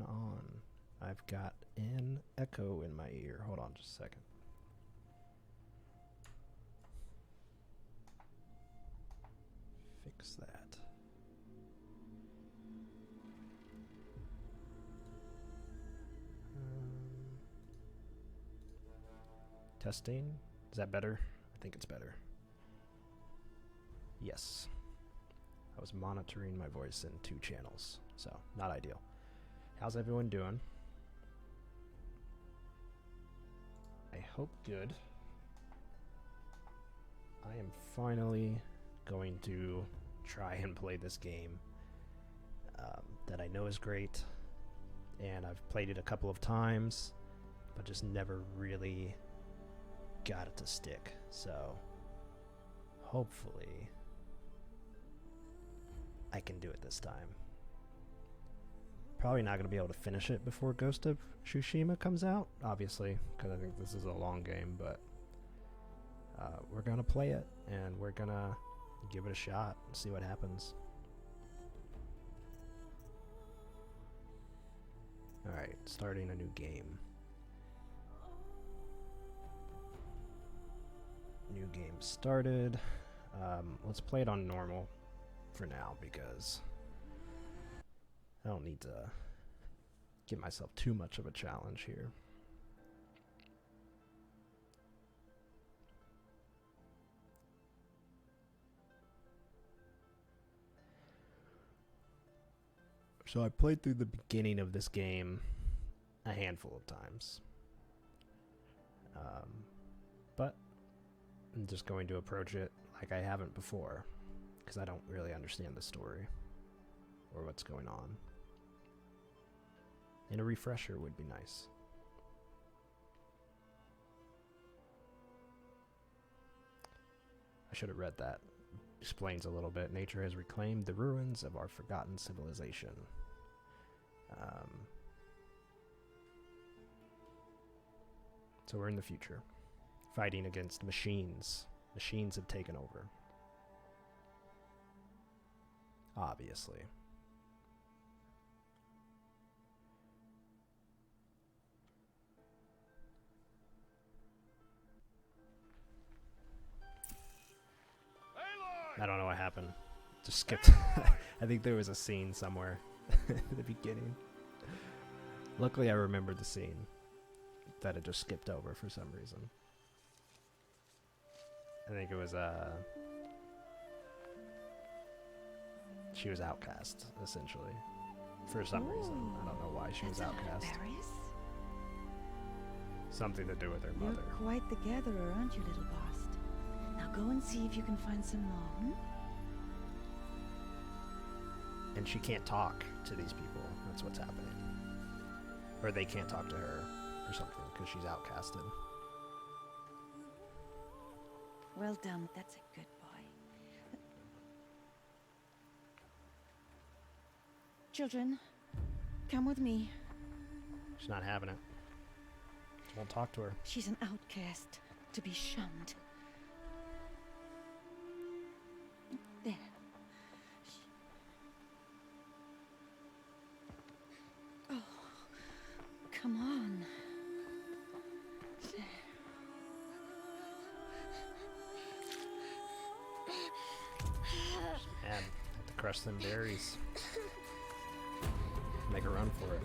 on? I've got an echo in my ear. Hold on just a second. Fix that. Testing. Is that better? I think it's better. Yes. I was monitoring my voice in 2 channels, so not ideal. How's everyone doing? I hope good. I am finally going to try and play this game that I know is great, and I've played it a couple of times, but just never really got it to stick. So hopefully I can do it this time. Probably not going to be able to finish it before Ghost of Tsushima comes out, obviously, because I think this is a long game, but we're going to play it, and we're going to give it a shot and see what happens. Alright, starting a new game. New game started. Let's play it on normal for now, because I don't need to give myself too much of a challenge here. So I played through the beginning of this game a handful of times. But I'm just going to approach it like I haven't before, because I don't really understand the story or what's going on. And a refresher would be nice. I should have read that. Explains a little bit. Nature has reclaimed the ruins of our forgotten civilization. So we're in the future, fighting against machines. Machines have taken over. Obviously. I don't know what happened. Just skipped. I think there was a scene somewhere at the beginning. Luckily, I remembered the scene that it just skipped over for some reason. I think it was she was outcast, essentially, for some reason. I don't know why she was outcast. Something to do with her mother. You're quite the gatherer, aren't you, little Bast? Now go and see if you can find some more. And she can't talk to these people. That's what's happening. Or they can't talk to her or something because she's outcasted. Well done. That's a good boy. Children, come with me. She's not having it. She won't talk to her. She's an outcast, to be shunned. There. Oh, come on. Man, have to crush them berries. Make a run for it.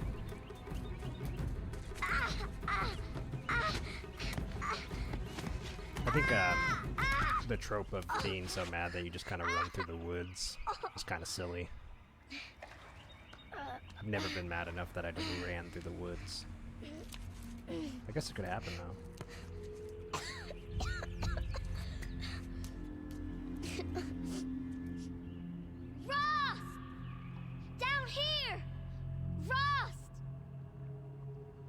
I think the trope of being so mad that you just kind of run through the woods is kind of silly. I've never been mad enough that I just ran through the woods. I guess it could happen though. Rost! Down here! Rost!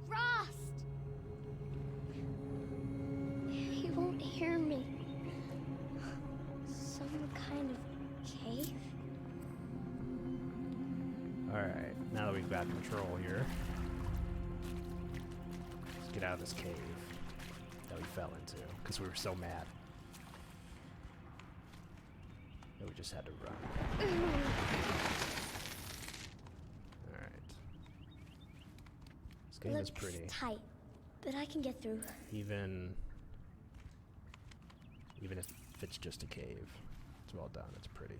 Rost! He won't hear me. Some kind of cave? Alright, now that we've got control here, let's get out of this cave that we fell into because we were so mad that we just had to run. Alright. game is Looks pretty. tight, but I can get through. Even if it's just a cave, it's well done. It's pretty.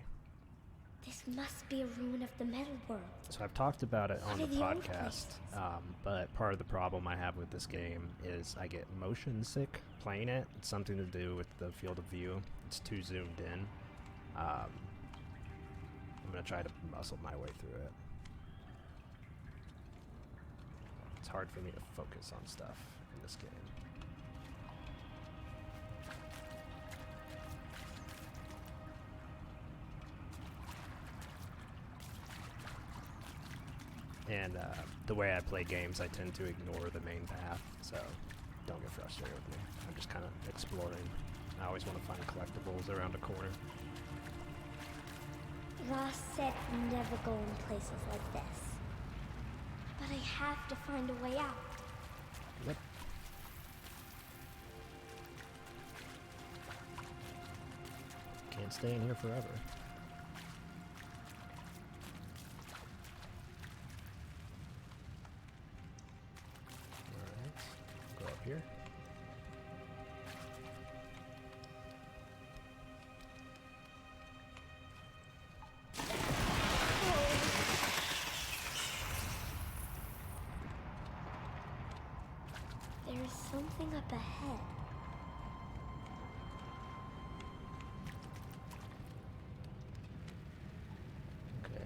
This must be a ruin of the metal world. So I've talked about it on the What are the old podcast, places? but part of the problem I have with this game is I get motion sick playing it. It's something to do with the field of view. It's too zoomed in. I'm gonna try to muscle my way through it. It's hard for me to focus on stuff in this game. And the way I play games, I tend to ignore the main path, so don't get frustrated with me. I'm just kind of exploring. I always want to find collectibles around a corner. Ross said never go in places like this. But I have to find a way out. Yep. Can't stay in here forever. Alright, go up here. There's something up ahead. Okay.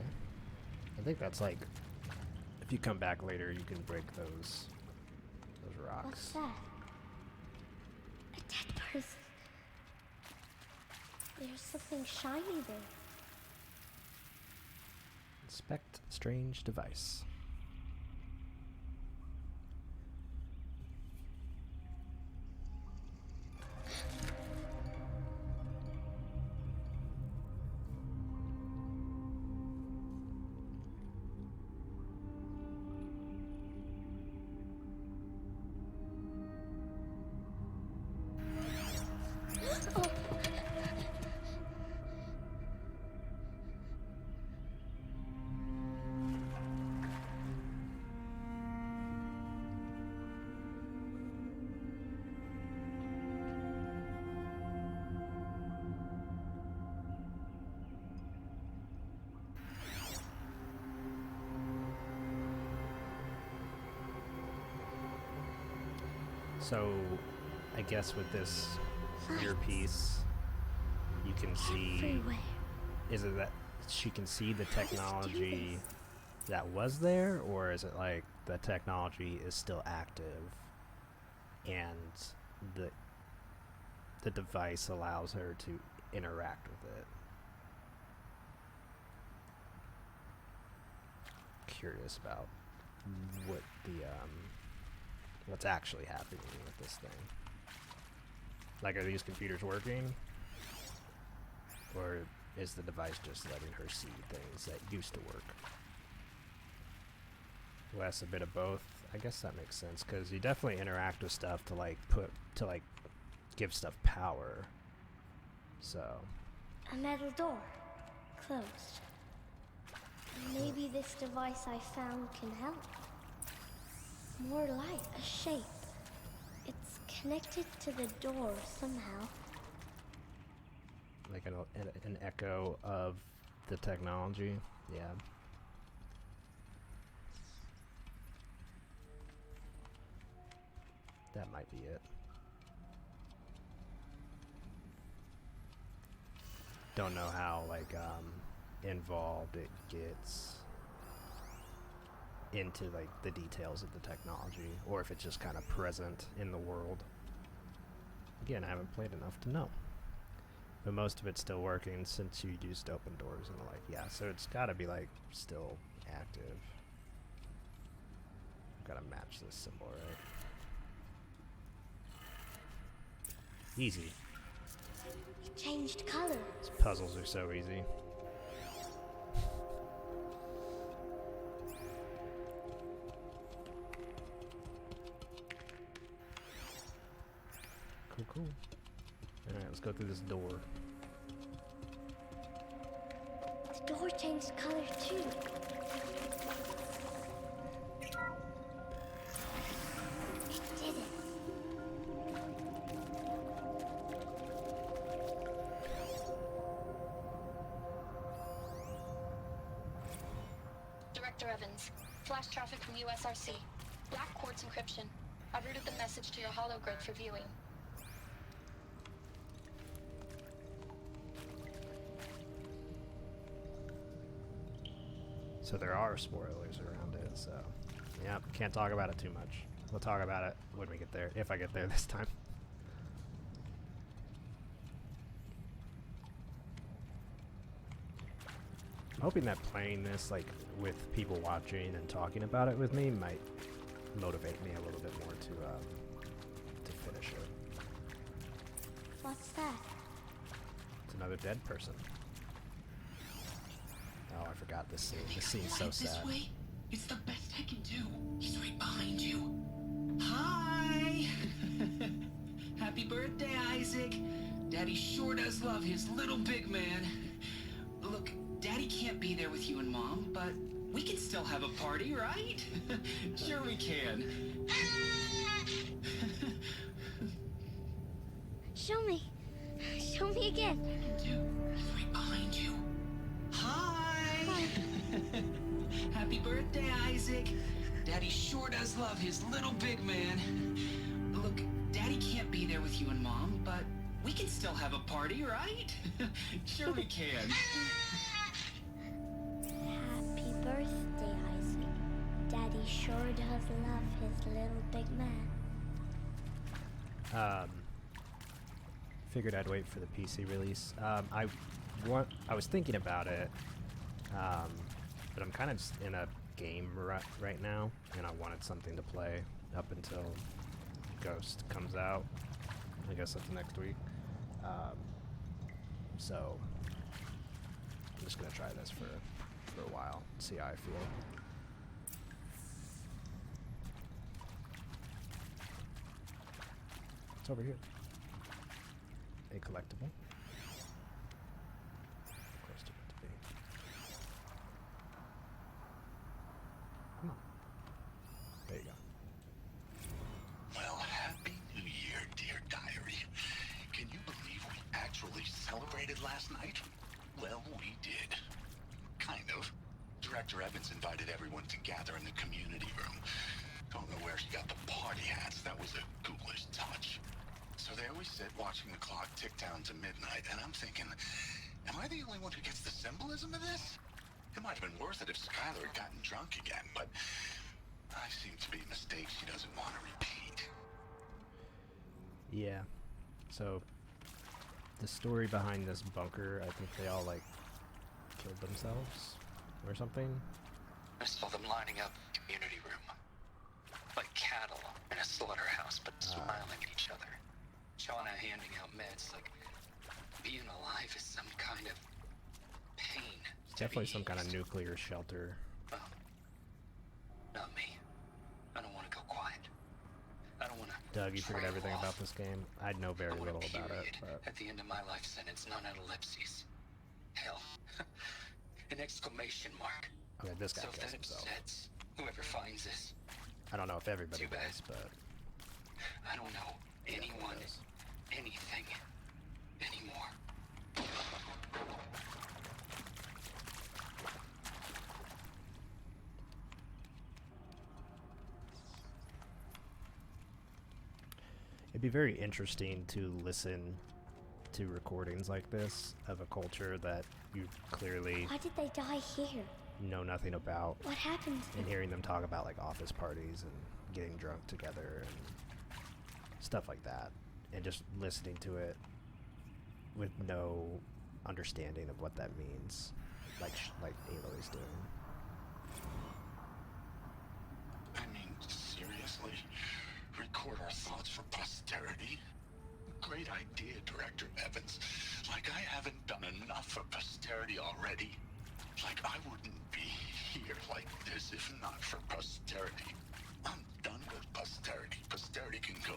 I think that's like, if you come back later, you can break those rocks. What's that? A dead person. There's something shiny there. Inspect strange device. So, I guess with this earpiece, you can see, Everywhere. is it that she can see the How does it do technology this? that was there, or is it like the technology is still active and the device allows her to interact with it? Curious about what what's actually happening with this thing. Like, are these computers working? Or is the device just letting her see things that used to work? Less a bit of both. I guess that makes sense, because you definitely interact with stuff to give stuff power. So, A metal door. Closed. Maybe this device I found can help. More light, a shape. It's connected to the door somehow. like an echo of the technology. Yeah. That might be it. Don't know how involved it gets into the details of the technology, or if it's just kind of present in the world. Again, I haven't played enough to know. But most of it's still working since you used open doors and the like. Yeah, so it's gotta be still active. Gotta match this symbol, right? Easy. It changed color. These puzzles are so easy. Cool. Alright, let's go through this door. The door changed color too. Director Evans. Flash traffic from USRC. Black quartz encryption. I routed the message to your hologrid for viewing. So there are spoilers around it, so... yeah, can't talk about it too much. We'll talk about it when we get there, if I get there this time. I'm hoping that playing this, like, with people watching and talking about it with me might motivate me a little bit more to finish it. What's that? It's another dead person. Oh, I forgot this scene. This scene's so sad. This way? It's the best I can do. He's right behind you. Hi! Happy birthday, Isaac. Daddy sure does love his little big man. Look, Daddy can't be there with you and Mom, but we can still have a party, right? Sure we can. Show me. Show me again. He's right behind you. Hi! Happy birthday, Isaac. Daddy sure does love his little big man. Look, Daddy can't be there with you and Mom, but we can still have a party, right? Sure we can. Happy birthday, Isaac. Daddy sure does love his little big man. Figured I'd wait for the PC release. I was thinking about it, but I'm kind of just in a game rut right now, and I wanted something to play up until Ghost comes out. I guess that's next week. So I'm just gonna try this for a while, see how I feel. It's over here. A collectible. Of course it meant to be. Come on. There you go. Well, happy New Year, dear diary. Can you believe we actually celebrated last night? Well, we did. Kind of. Director Evans invited everyone to gather in the community room. Don't know where she got the party hats. That was a ghoulish touch. So there we sit, watching the clock tick down to midnight, and I'm thinking, am I the only one who gets the symbolism of this? It might have been worth it if Skylar had gotten drunk again, but I seem to be mistakes she doesn't want to repeat. Yeah. So the story behind this bunker, I think they all like killed themselves or something. I saw them lining up in the community room. Like cattle in a slaughterhouse, but smiling at each other. Shauna handing out meds, like being alive is some kind of pain. It's definitely some kind of nuclear shelter. Well, not me. I don't want to go quiet. I don't want to. Doug, you figured everything about this game? I know very little about it, but at the end of my life sentence, none at ellipses. Hell, an exclamation mark. okay, this guy So kills that himself. upsets whoever finds this. I don't know if everybody Too bad. does, but I don't know anyone, does. anything, anymore. it'd be very interesting to listen to recordings like this of a culture that you clearly Why did they die here? know nothing about, What happened to and them? hearing them talk about like office parties and getting drunk together and stuff like that, and just listening to it with no understanding of what that means, like Aloy's doing. I mean, seriously? Record our thoughts for posterity? Great idea, Director Evans. Like I haven't done enough for posterity already. Like I wouldn't be here like this if not for posterity. I'm done with posterity. Posterity can go.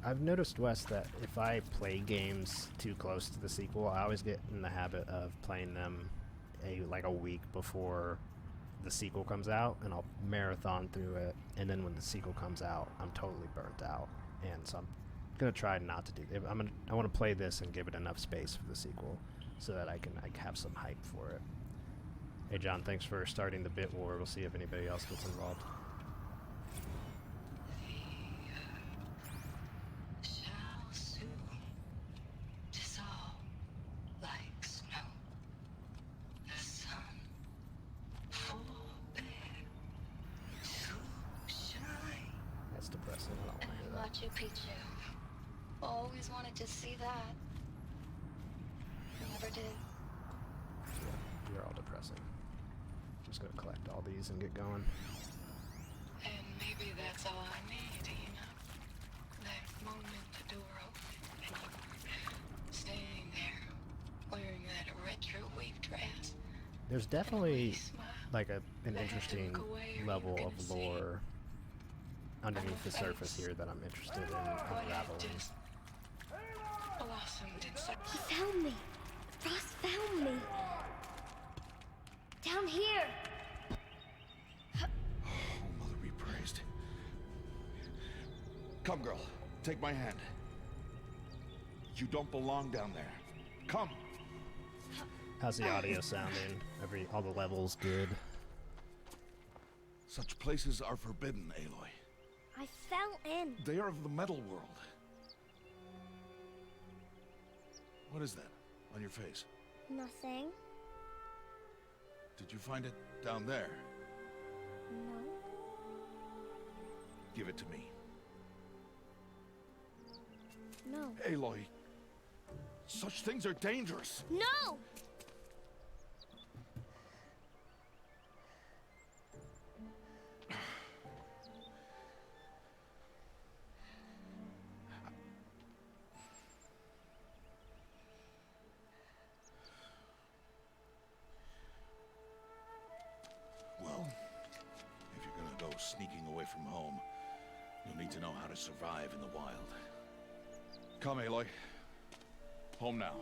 I've noticed, Wes, that if I play games too close to the sequel, I always get in the habit of playing them like a week before the sequel comes out, and I'll marathon through it, and then when the sequel comes out, I'm totally burnt out, and so I'm gonna try not to do. I want to play this and give it enough space for the sequel, so that I can have some hype for it. Hey John, thanks for starting the bit war. We'll see if anybody else gets involved. Shall soon dissolve like snow. The sun forbear to shine. That's depressing. I don't want to hear that. Machu Picchu. Always wanted to see that. Never did. Yeah, you're all depressing. I'm just gonna collect all these and get going. And maybe that's all I need, you know? That moment the door opened and you were standing there wearing that retro wave dress. There's definitely Smile. like an That interesting took away or level you of couldn't see. lore underneath the face. surface here that I'm interested in What had unraveling. just blossomed inside. He found me. Ross found me. Down here. Oh, Mother be praised. Come, girl. Take my hand. You don't belong down there. Come. How's the audio sounding? All the levels good. Such places are forbidden, Aloy. I fell in. They are of the metal world. What is that on your face? Nothing. Did you find it down there? No. Give it to me. No. Aloy, such things are dangerous. No! Well, if you're gonna go sneaking away from home, you'll need to know how to survive in the wild. Come, Aloy. Home now.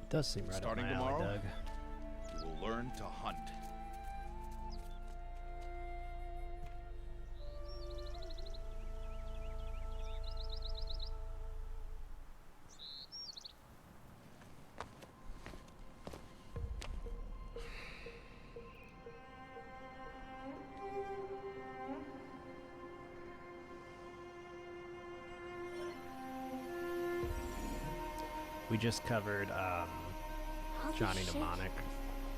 It does seem right Starting up my alley, tomorrow? Doug. You will learn to hunt. We just covered Holy Johnny shit. Mnemonic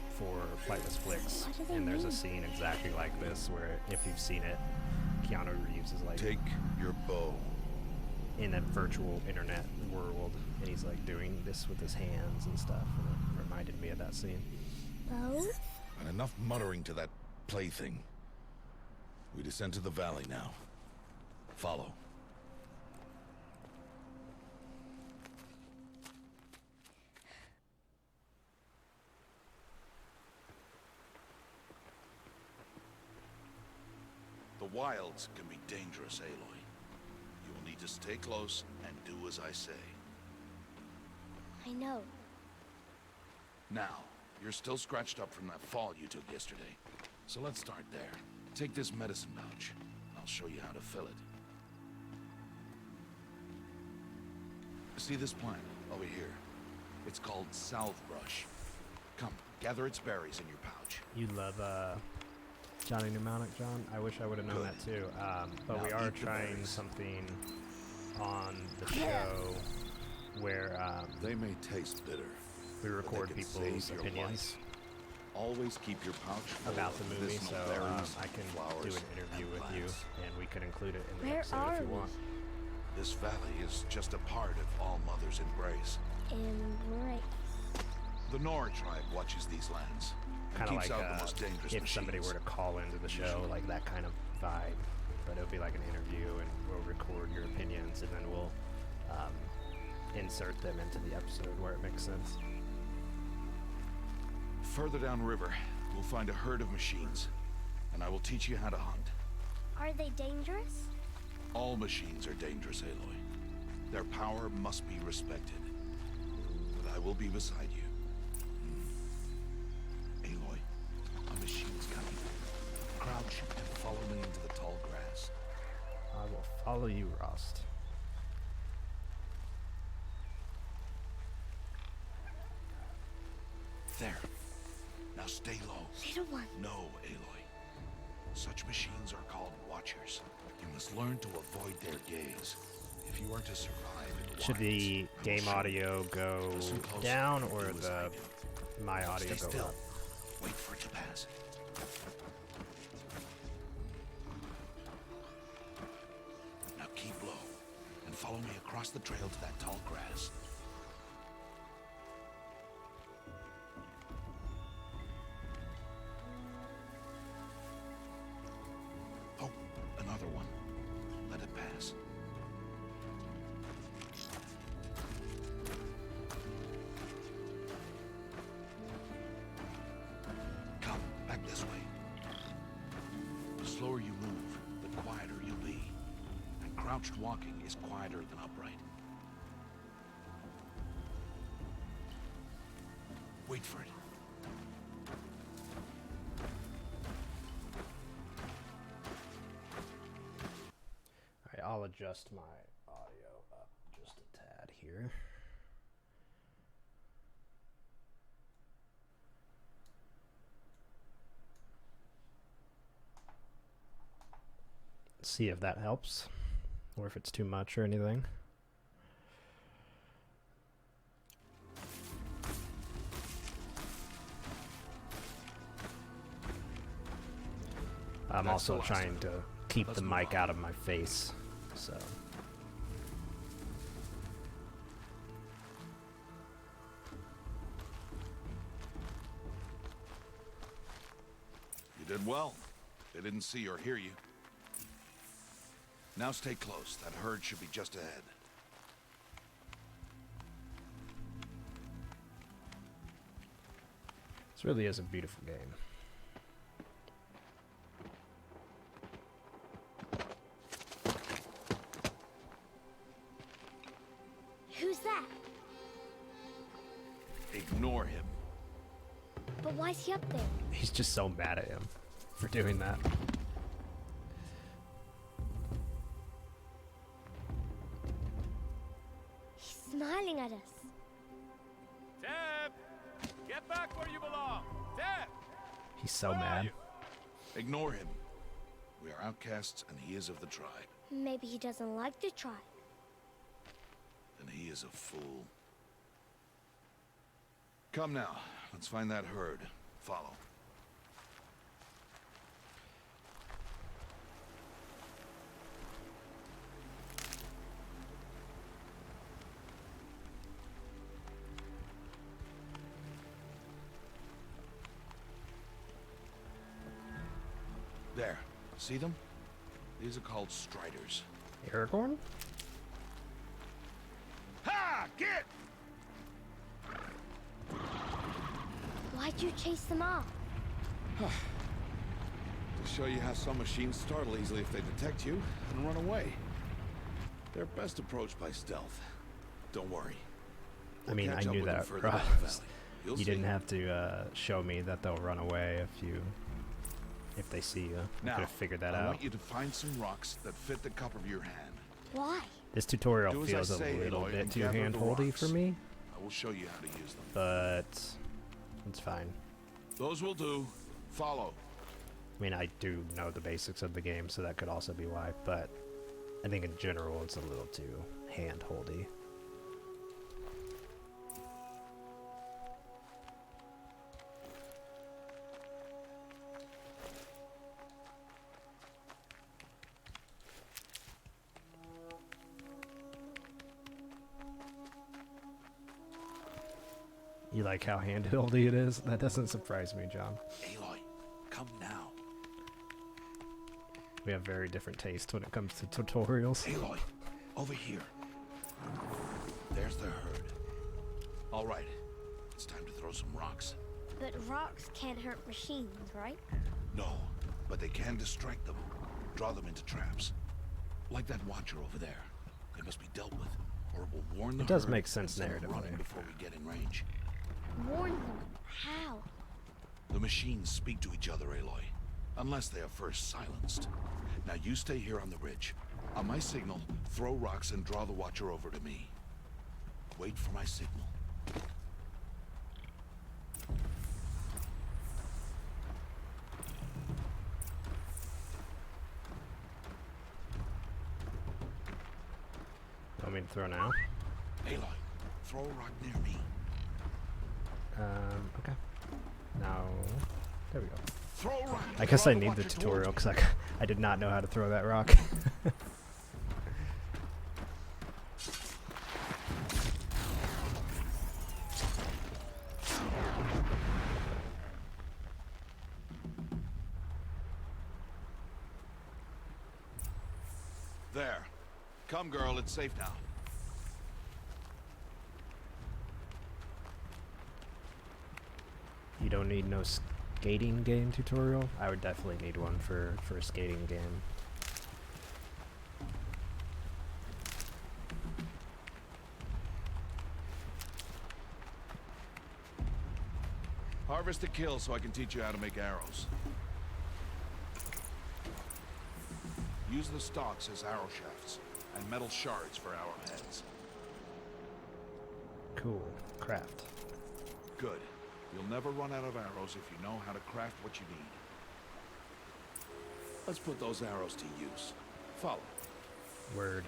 for Flightless Flicks, What do they and there's a mean? scene exactly like this where, if you've seen it, Keanu Reeves is like Take your bow. in a virtual internet world, and he's like doing this with his hands and stuff, and it reminded me of that scene. Bo? And enough muttering to that plaything. We descend to the valley now. Follow. The wilds can be dangerous, Aloy. You will need to stay close and do as I say. I know. Now, you're still scratched up from that fall you took yesterday. So let's start there. Take this medicine pouch. I'll show you how to fill it. See this plant over here? It's called salve brush. Come, gather its berries in your pouch. You love Johnny Mnemonic, John? I wish I would have known Good. that too. But Now we are eat the trying berries. something on the show where They may taste bitter. we but they record can people's save your opinions life. Always keep your pouch full about of the movie, medicinal so berries, I can flowers, do an interview and with you, plants. and we could include it in the Where episode if are you we? want. This valley is just a part of All Mother's embrace. Embrace. The Nora tribe watches these lands and Kind of keeps like out the most dangerous if somebody were machines. to call into the show, Usually. like that kind of vibe. But it'll be like an interview, and we'll record your opinions, and then we'll insert them into the episode where it makes sense. Further downriver, we'll find a herd of machines, and I will teach you how to hunt. Are they dangerous? All machines are dangerous, Aloy. Their power must be respected. But I will be beside you. Aloy, a machine's coming. Crouch and follow me into the tall grass. I will follow you, Rost. There. Now stay low. Little one. No, Aloy. Such machines are called Watchers. You must learn to avoid their gaze. If you are to survive in the Should the wilds, I will game show you. audio go Listen close down and or do as I the do. my audio Stay go still. up? Wait for it to pass. Now keep low and follow me across the trail to that tall grass. Oh, another one. Let it pass. Come, back this way. The slower you move, the quieter you'll be. And crouched walking is quieter than upright. Wait for it. Alright, I'll adjust my audio up just a tad here. See if that helps, or if it's too much or anything. I'm That's also the last trying one. to keep Let's the move mic on. out of my face, so. You did well. They didn't see or hear you. Now stay close. That herd should be just ahead. This really is a beautiful game. Who's that? Ignore him. But why's he up there? He's just so mad at him for doing that. He's smiling at us. Deb! Get back where you belong! Deb! He's so Where are mad. you? Ignore him. We are outcasts, and he is of the tribe. Maybe he doesn't like the tribe. And he is a fool. Come now. Let's find that herd. Follow. There. See them? These are called striders. Aragorn? Ha! Get! Why'd you chase them off? To show you how some machines startle easily if they detect you and run away. They're best approached by stealth. Don't worry. I mean, catch I up knew with them that, further down the Ross. valley. You'll You see. didn't have to show me that they'll run away if they see you. I Now, could have figured that I out. want you to find some rocks that fit the cup of your hand. Why? This tutorial Do as I feels a say, little Aloy, bit and too gather the hand-holdy for rocks. me, I will show you how to use them. but it's fine. Those will do. Follow. I mean, I do know the basics of the game, so that could also be why, but I think in general it's a little too hand-holdy. You like how hand-holdy it is? That doesn't surprise me, John. Aloy, come now. We have very different tastes when it comes to tutorials. Aloy, over here. There's the herd. All right. It's time to throw some rocks. But rocks can't hurt machines, right? No, but they can distract them. Draw them into traps. Like that watcher over there. They must be dealt with, or it will warn the It does herd make sense instead of narratively. running before we get in range. Warn them. How? The machines speak to each other, Aloy. Unless they are first silenced. Now you stay here on the ridge. On my signal, throw rocks and draw the watcher over to me. Wait for my signal. me to throw now? Aloy, throw a rock near me. Okay. Now, there we go. Throw a rock. I guess I Throw need the watcher tutorial towards because I did not know how to throw that rock. There. Come, girl, it's safe now. You don't need no skating game tutorial? I would definitely need one for a skating game. Harvest a kill so I can teach you how to make arrows. Use the stalks as arrow shafts, and metal shards for arrowheads. Cool. Craft. Good. You'll never run out of arrows if you know how to craft what you need. Let's put those arrows to use. Follow. Word.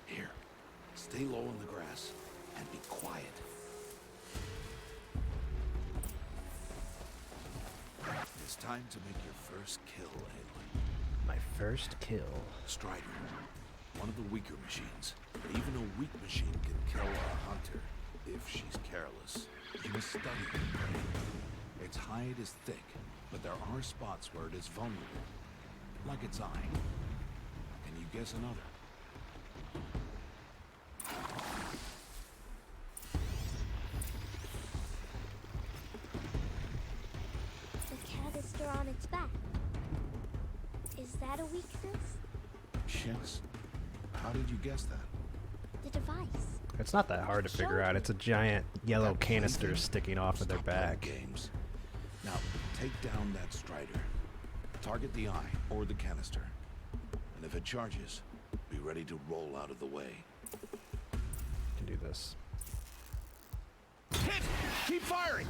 Here. Stay low in the grass and be quiet. It's time to make your first kill, Aloy. My first kill. Strider. One of the weaker machines. But even a weak machine can kill a hunter if she's careless. You must study her prey. Its hide is thick, but there are spots where it is vulnerable. Like its eye. Can you guess another? The canister on its back. Is that a weakness? Yes. How did you guess that? The device. It's not that hard to figure out. It's a giant yellow That canister plaything? sticking off of their Stop playing back. games. Now, take down that strider. Target the eye or the canister. And if it charges, be ready to roll out of the way. Can do this. Hit! Keep firing!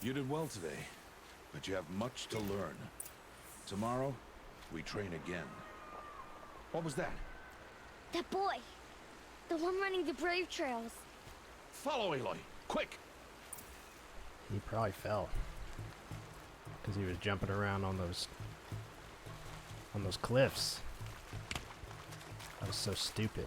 You did well today, but you have much to learn. Tomorrow, we train again. What was that? That boy. The one running the brave trails. Follow Aloy, quick! He probably fell because he was jumping around on those cliffs. That was so stupid.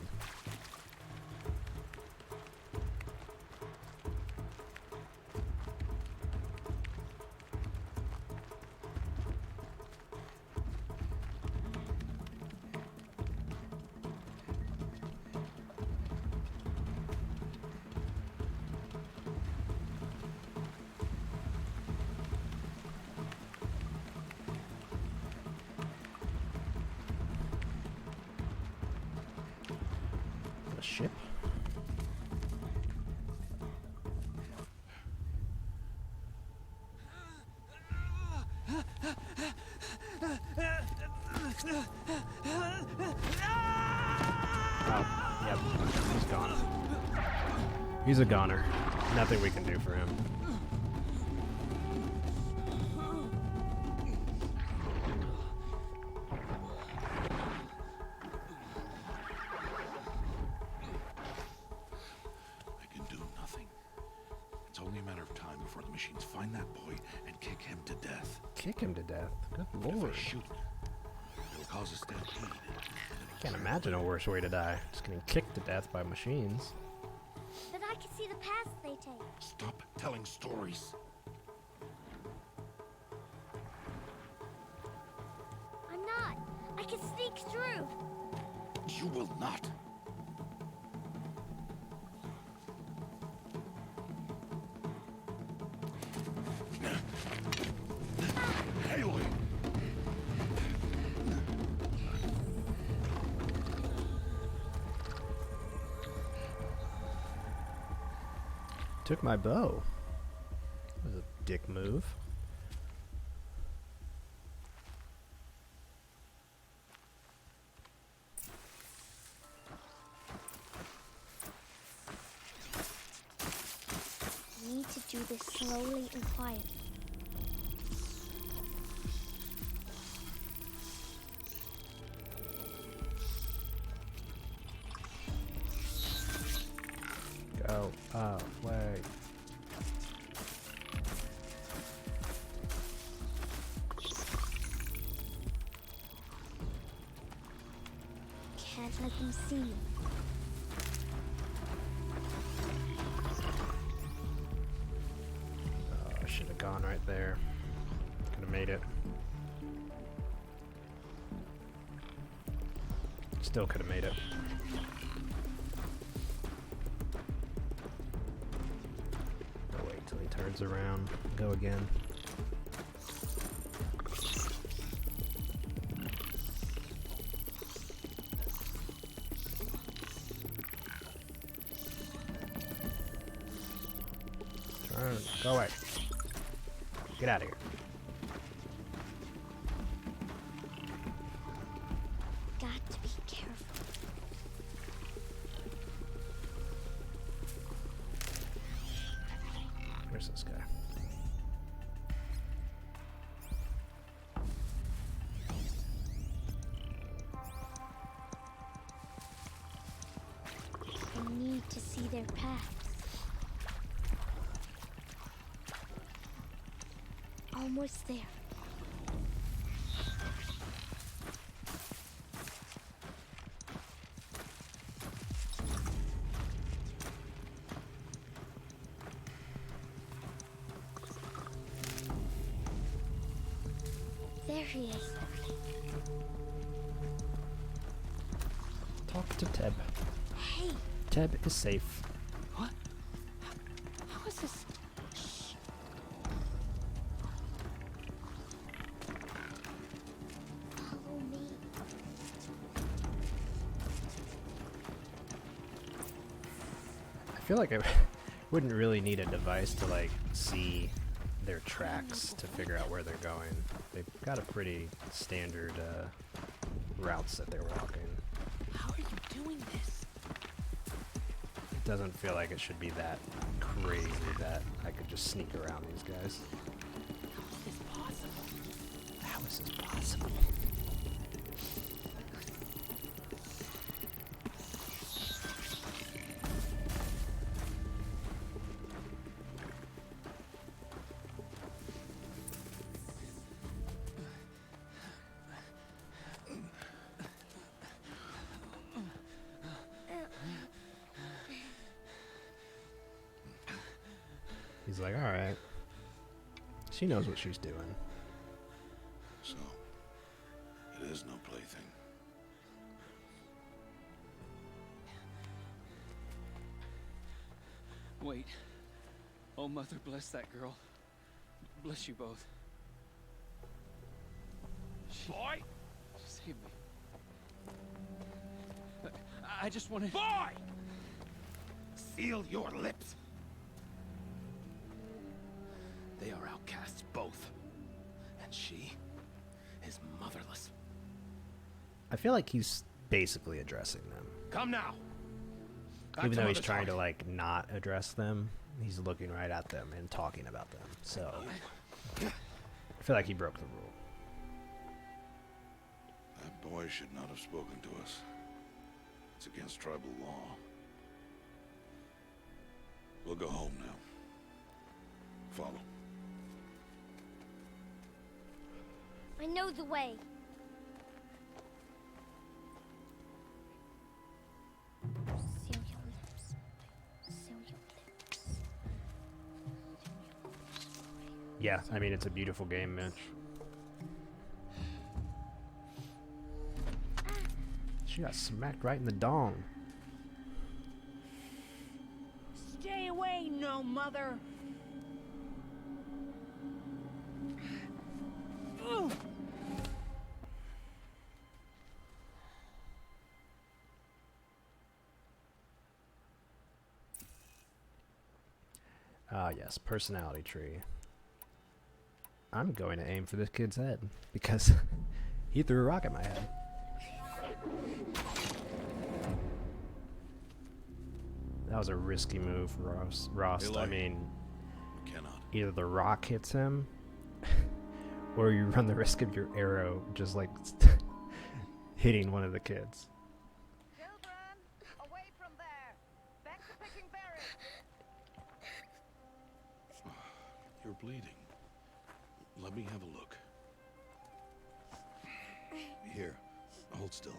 A ship? Oh, yep. He's gone. He's a goner. Nothing we can do for him. I can do nothing. It's only a matter of time before the machines find that boy and kick him to death. Kick him to death. Good If lord. they shoot, it'll cause a stampede. Can't imagine a worse way to die. Just getting kicked to death by machines. But I can see the paths they take. Stop telling stories. I'm not. I can sneak through. You will not. Aloy! Took my bow. That was a dick move. this slowly and quietly. Go away. Can't let them see you. Oh, I should have gone right there. Could have made it. Still could have made it. I'll wait till he turns around. Go again. Go away. Get out of here. Got to be careful. Where's this guy? I need to see their paths. Almost there. There he is. Talk to Teb. Hey, Teb is safe. What? how is this? Shh. Follow me. I feel like I wouldn't really need a device to like see their tracks to figure out where they're going. They've got a pretty standard routes that they're walking. How are you doing this? It doesn't feel like it should be that crazy that I could just sneak around these guys. How is this possible? How is this possible? He's like, alright. She knows what she's doing. So, it is no plaything. Wait. Oh, Mother, bless that girl. Bless you both. Boy! Save me. I just wanted... Boy! Seal your lips. They are outcasts, both. And she is motherless. I feel like he's basically addressing them. Come now. Back Even to though he's Mother's trying to house. like not address them, he's looking right at them and talking about them. So I feel like he broke the rule. That boy should not have spoken to us. It's against tribal law. We'll go home now. Follow. I know the way. Seal your lips. Seal your lips. Yeah, I mean it's a beautiful game, Mitch. She got smacked right in the dong. Stay away, no mother. Ugh. Ah, yes, personality tree. I'm going to aim for this kid's head because he threw a rock at my head. That was a risky move, Ross. Hey, I Larry. mean, McKenna. either the rock hits him, or you run the risk of your arrow just like hitting one of the kids. Children, away from there. Back to picking berries. You're bleeding. Let me have a look. Here, hold still.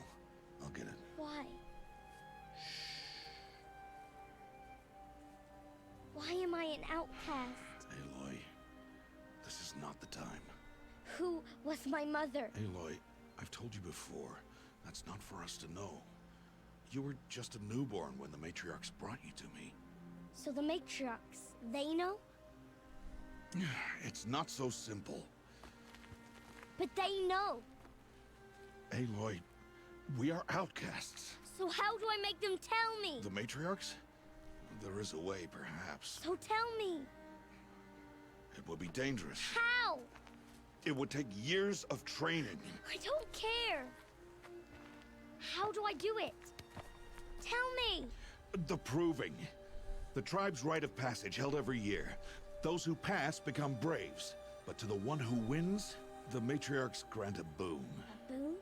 I'll get it. Why? Why am I an outcast? Aloy, this is not the time. Who was my mother? Aloy, I've told you before, that's not for us to know. You were just a newborn when the matriarchs brought you to me. So the matriarchs, they know? It's not so simple. But they know. Aloy, we are outcasts. So how do I make them tell me? The matriarchs? There is a way, perhaps. So tell me. It would be dangerous. How? It would take years of training. I don't care. How do I do it? Tell me. The proving. The tribe's rite of passage held every year. Those who pass become braves. But to the one who wins, the matriarchs grant a boon. A boon?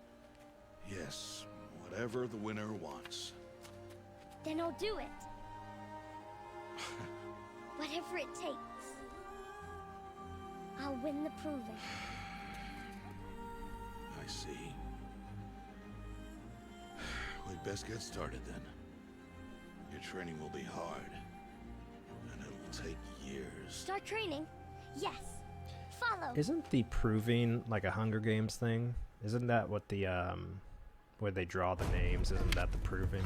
Yes, whatever the winner wants. Then I'll do it. Whatever it takes. I'll win the proving. I see. We'd best get started then. Your training will be hard. And it'll take years. Start training? Yes. Follow. Isn't the proving like a Hunger Games thing? Isn't that what the where they draw the names? Isn't that the proving?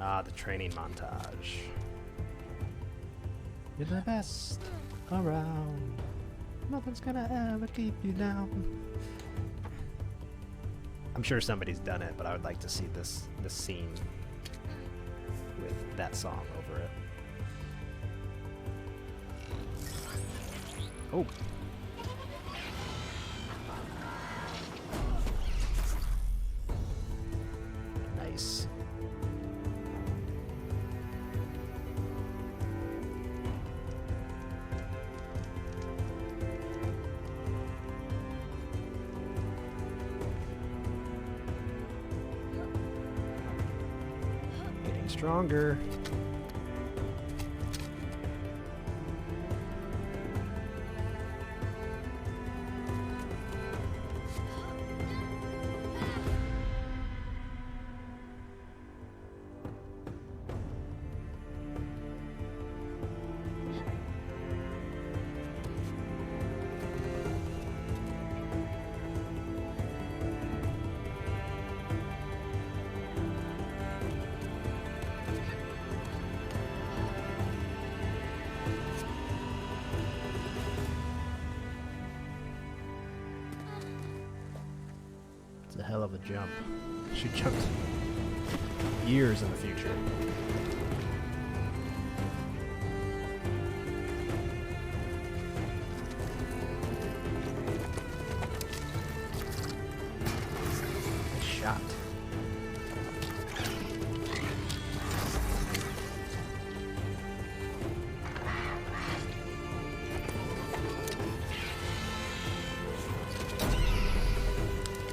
Ah, the training montage. You're the best around. Nothing's gonna ever keep you down. I'm sure somebody's done it, but I would like to see this scene with that song over it. Oh. Nice. Getting stronger. It's a hell of a jump. She jumped years in the future. Nice shot.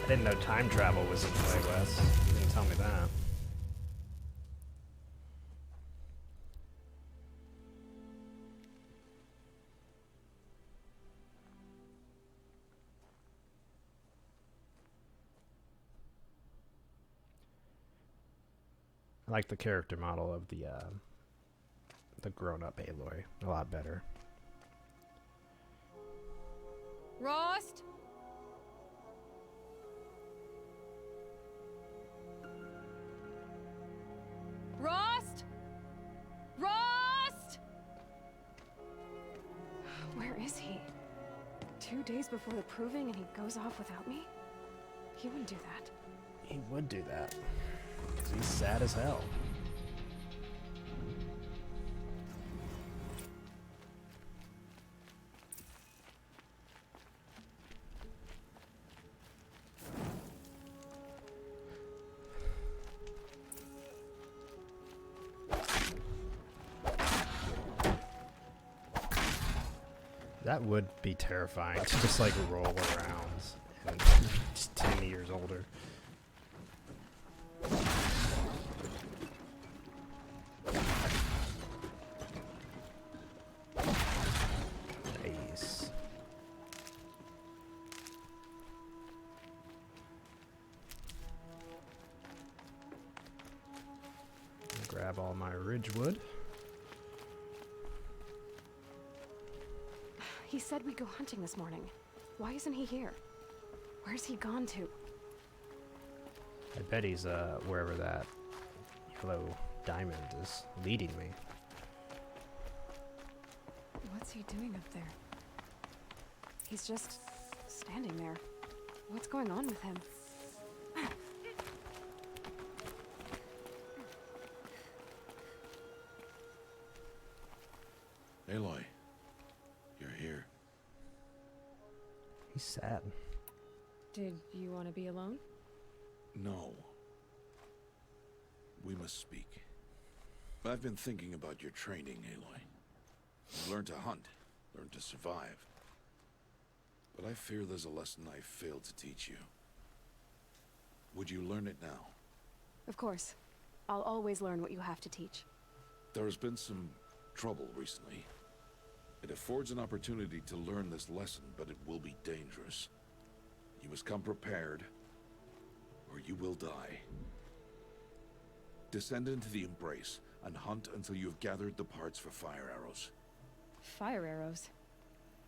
I didn't know time travel was in play, Wes. You didn't tell me that. I like the character model of the grown-up Aloy a lot better. Rost? Rost? Rost? Where is he? 2 days before the proving and he goes off without me? He wouldn't do that. He would do that. 'Cause he's sad as hell. That would be terrifying to just like roll around and just 10 years older. Nice. Grab all my Ridgewood. He said we'd go hunting this morning. Why isn't he here? Where's he gone to? I bet he's wherever that yellow diamond is leading me. What's he doing up there? He's just standing there. What's going on with him? Aloy, you're here. He's sad. Did you want to be alone? No. We must speak. I've been thinking about your training, Aloy. You learned to hunt, learned to survive. But I fear there's a lesson I failed to teach you. Would you learn it now? Of course. I'll always learn what you have to teach. There has been some trouble recently. It affords an opportunity to learn this lesson, but it will be dangerous. You must come prepared, or you will die. Descend into the Embrace, and hunt until you have gathered the parts for fire arrows. Fire arrows?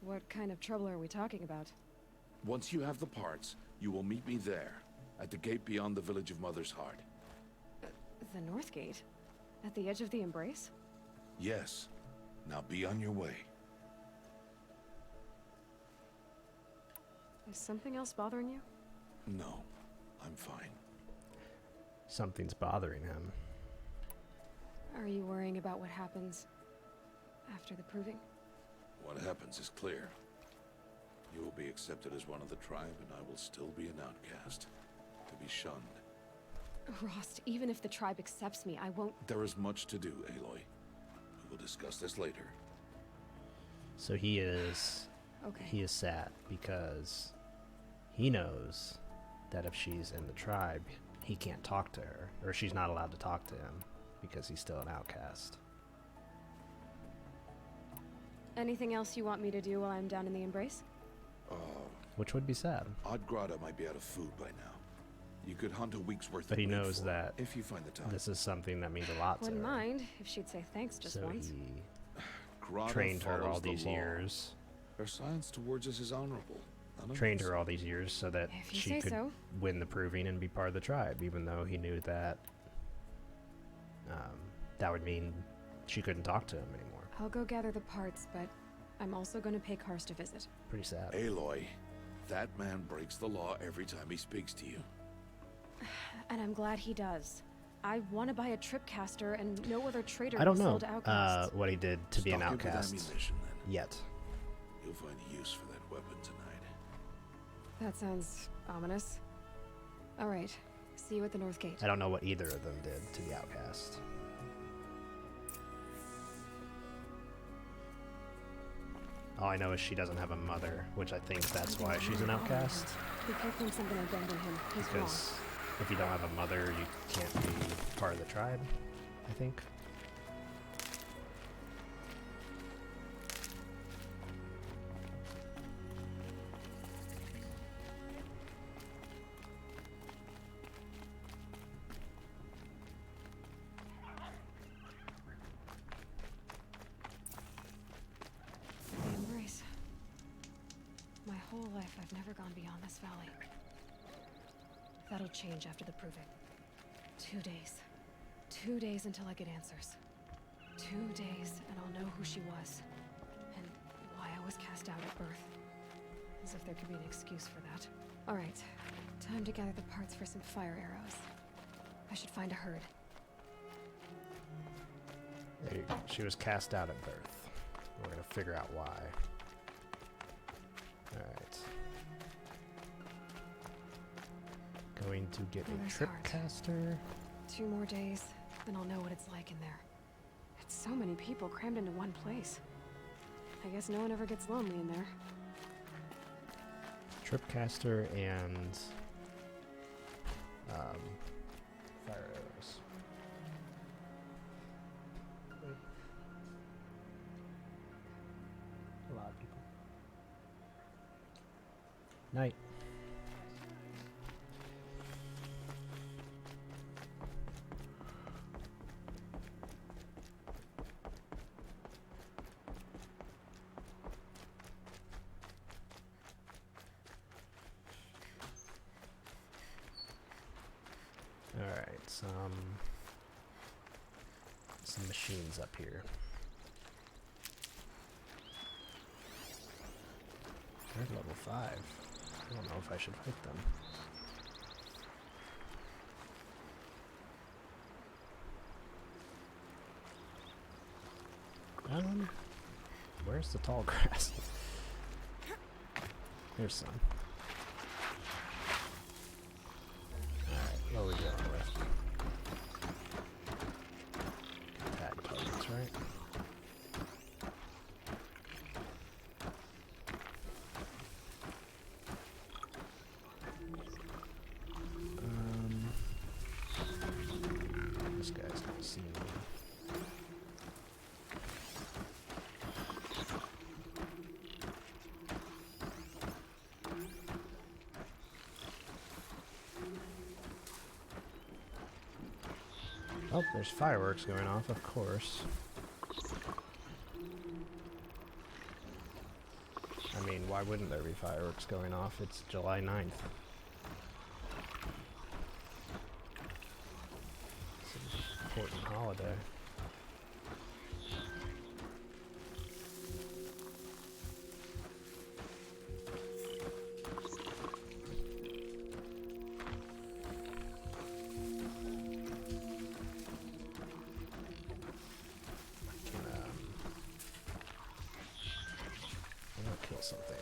What kind of trouble are we talking about? Once you have the parts, you will meet me there, at the gate beyond the village of Mother's Heart. The North Gate? At the edge of the Embrace? Yes. Now be on your way. Is something else bothering you? No, I'm fine. Something's bothering him. Are you worrying about what happens after the proving? What happens is clear. You will be accepted as one of the tribe, and I will still be an outcast, to be shunned. Rost, even if the tribe accepts me, I won't... There is much to do, Aloy. We will discuss this later. So he is... Okay. He is sad because he knows that if she's in the tribe, he can't talk to her, or she's not allowed to talk to him because he's still an outcast. Anything else you want me to do while I'm down in the Embrace? Which would be sad. Oddgrada might be out of food by now. You could hunt a week's worth But of he meat knows for that if you find the time. this is something that means a lot to Wouldn't her. mind if she'd say thanks just So once. he Grada trained her all follows the these law. years. Her silence towards us is honorable. None of Trained us. her all these years so that If you she say could so. win the proving and be part of the tribe, even though he knew that that would mean she couldn't talk to him anymore. I'll go gather the parts, but I'm also going to pay Karst a visit. Pretty sad. Aloy, that man breaks the law every time he speaks to you. And I'm glad he does. I want to buy a tripcaster, and no other trader I don't will know sell to outcasts. what he did to be an Stock it with outcast ammunition, then. yet. You'll find use for that weapon tonight. That sounds ominous. All right. See you at the North Gate. I don't know what either of them did to the outcast. All I know is she doesn't have a mother, which I think that's why she's an outcast. Be careful when something abandon him. He's wrong. Because if you don't have a mother, you can't be part of the tribe, I think. The Embrace. My whole life, I've never gone beyond this valley. That'll change after the proving. 2 days. 2 days until I get answers. 2 days, and I'll know who she was. And why I was cast out at birth. As if there could be an excuse for that. Alright, time to gather the parts for some fire arrows. I should find a herd. There you go. She was cast out at birth. We're gonna figure out why. Alright. Going to get a Mother's Heart. tripcaster. 2 more days, then I'll know what it's like in there. It's so many people crammed into one place. I guess no one ever gets lonely in there. Tripcaster and fire arrows. A lot of people. Night. Alright, some machines up here. They're level 5. I don't know if I should fight them. Where's the tall grass? There's some. Alright, what are we dealing with? Attack targets, right? This guy's gonna see me. Oh, there's fireworks going off, of course. I mean, why wouldn't there be fireworks going off? It's July 9th. It's an important holiday. Something.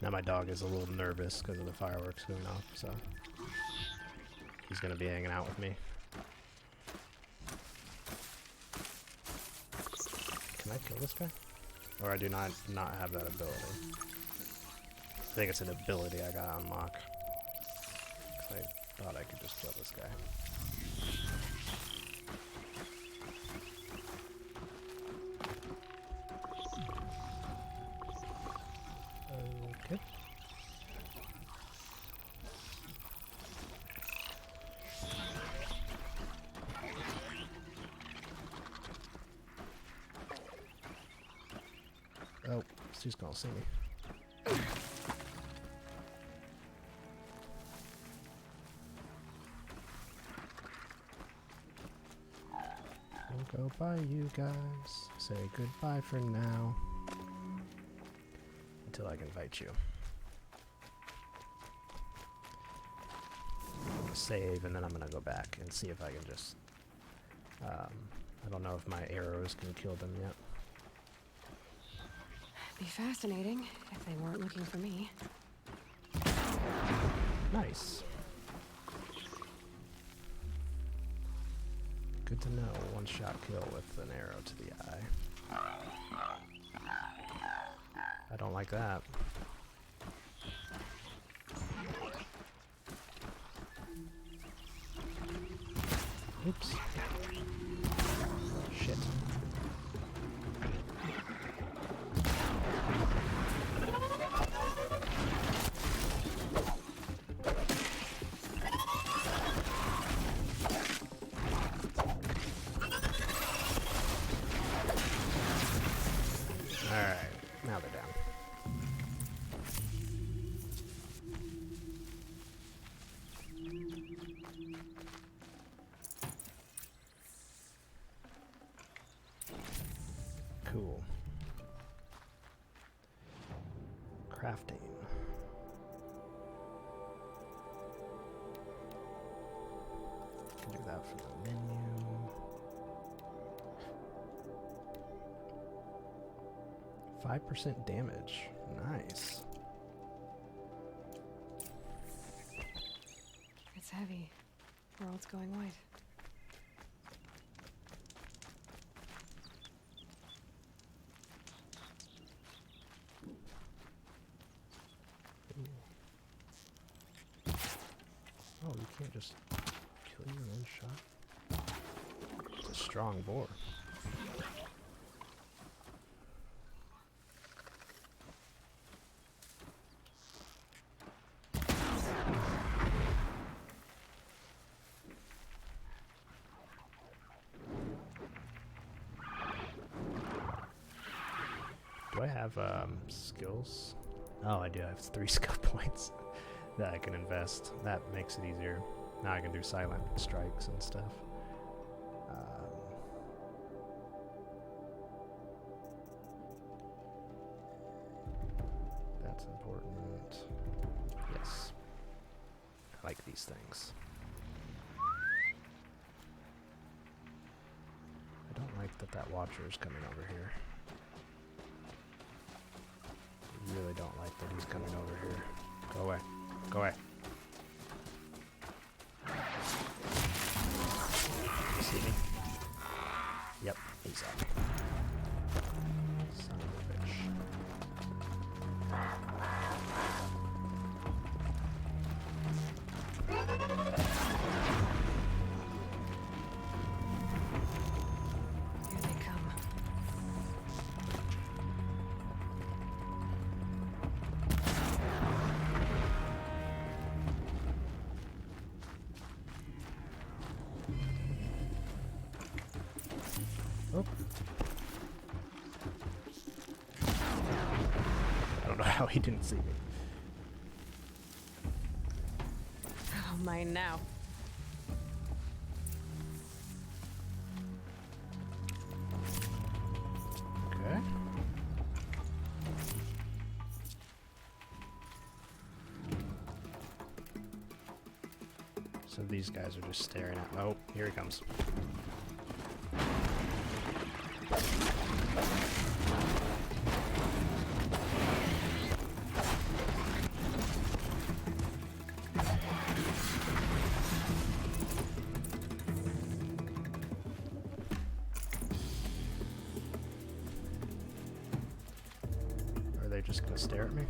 Now my dog is a little nervous because of the fireworks going off, so he's gonna be hanging out with me. Can I kill this guy? Or I do not have that ability. I think it's an ability I gotta unlock. I thought I could just kill this guy. Okay. Oh, she's gonna see me. Go bye, you guys. Say goodbye for now. Until I can fight you. I'm gonna save and then I'm gonna go back and see if I can just... I don't know if my arrows can kill them yet. Be fascinating if they weren't looking for me. Nice. Good to know. One-shot kill with an arrow to the eye. I don't like that. Oops. Shit. Now they're down. Cool. Crafting. Can do that for the menu. 5% damage. Nice. It's heavy. World's going white. Oh, you can't just kill you in one shot. It's a strong boar. Do I have skills? Oh, I do. I have 3 skill points that I can invest. That makes it easier. Now I can do silent strikes and stuff. That's important. Yes. I like these things. I don't like that watcher is coming over here. I really don't like that he's coming over here. Go away. Go away. You see me? Yep, he saw me. Son of a bitch. Here they come. Oh. I don't know how he didn't see me. Oh, mine now. Okay. So these guys are just staring at. Oh, here he comes. Are they just gonna stare at me?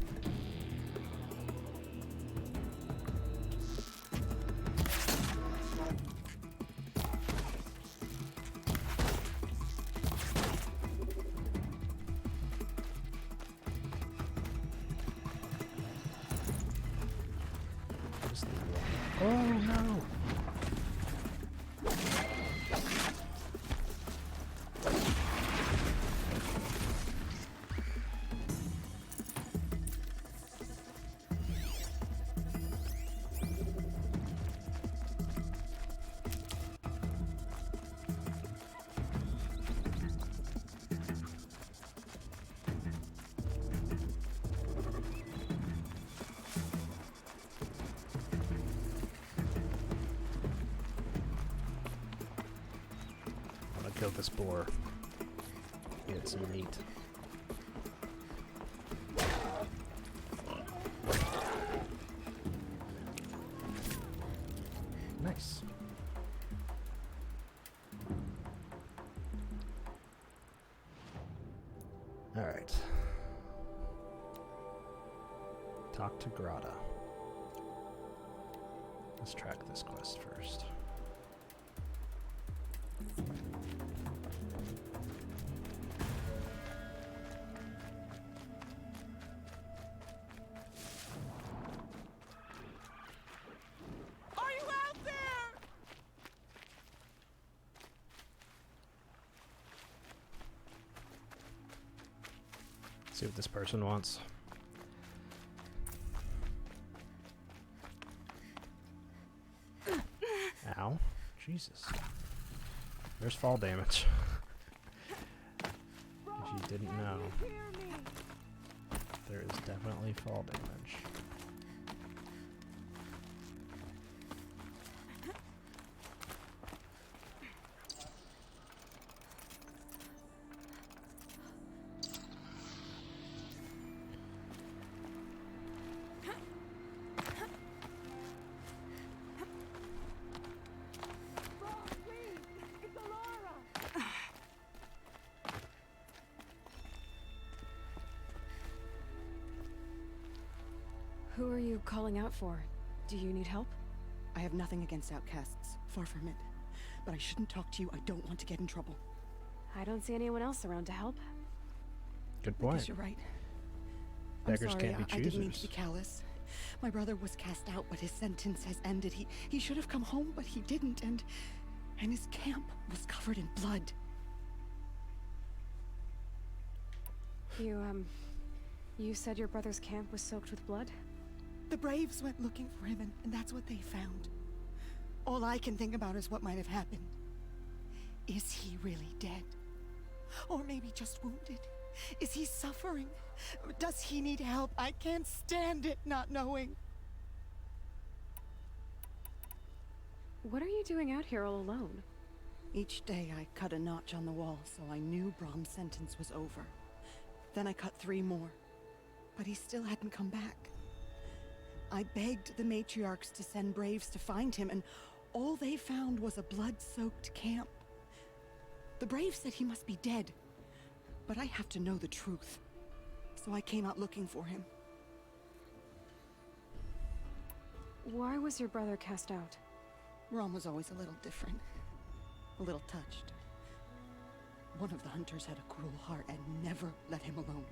Just the one. Oh no! Kill this boar. Get some meat. Nice. All right. Talk to Grata. Let's track this quest first. See what this person wants. Ow. Jesus. There's fall damage. If you didn't know, there is definitely fall damage. Who are you calling out for? Do you need help? I have nothing against outcasts. Far from it. But I shouldn't talk to you. I don't want to get in trouble. I don't see anyone else around to help. Good I point. guess you're right. Beggars I'm sorry, can't be I didn't mean to choosers. be callous. My brother was cast out, but his sentence has ended. He should have come home, but he didn't, and his camp was covered in blood. You said your brother's camp was soaked with blood? The Braves went looking for him, and that's what they found. All I can think about is what might have happened. Is he really dead? Or maybe just wounded? Is he suffering? Does he need help? I can't stand it not knowing. What are you doing out here all alone? Each day I cut a notch on the wall, so I knew Brom's sentence was over. Then I cut 3 more, but he still hadn't come back. I begged the matriarchs to send Braves to find him, and all they found was a blood-soaked camp. The Braves said he must be dead, but I have to know the truth. So I came out looking for him. Why was your brother cast out? Brom was always a little different. A little touched. One of the hunters had a cruel heart and never let him alone.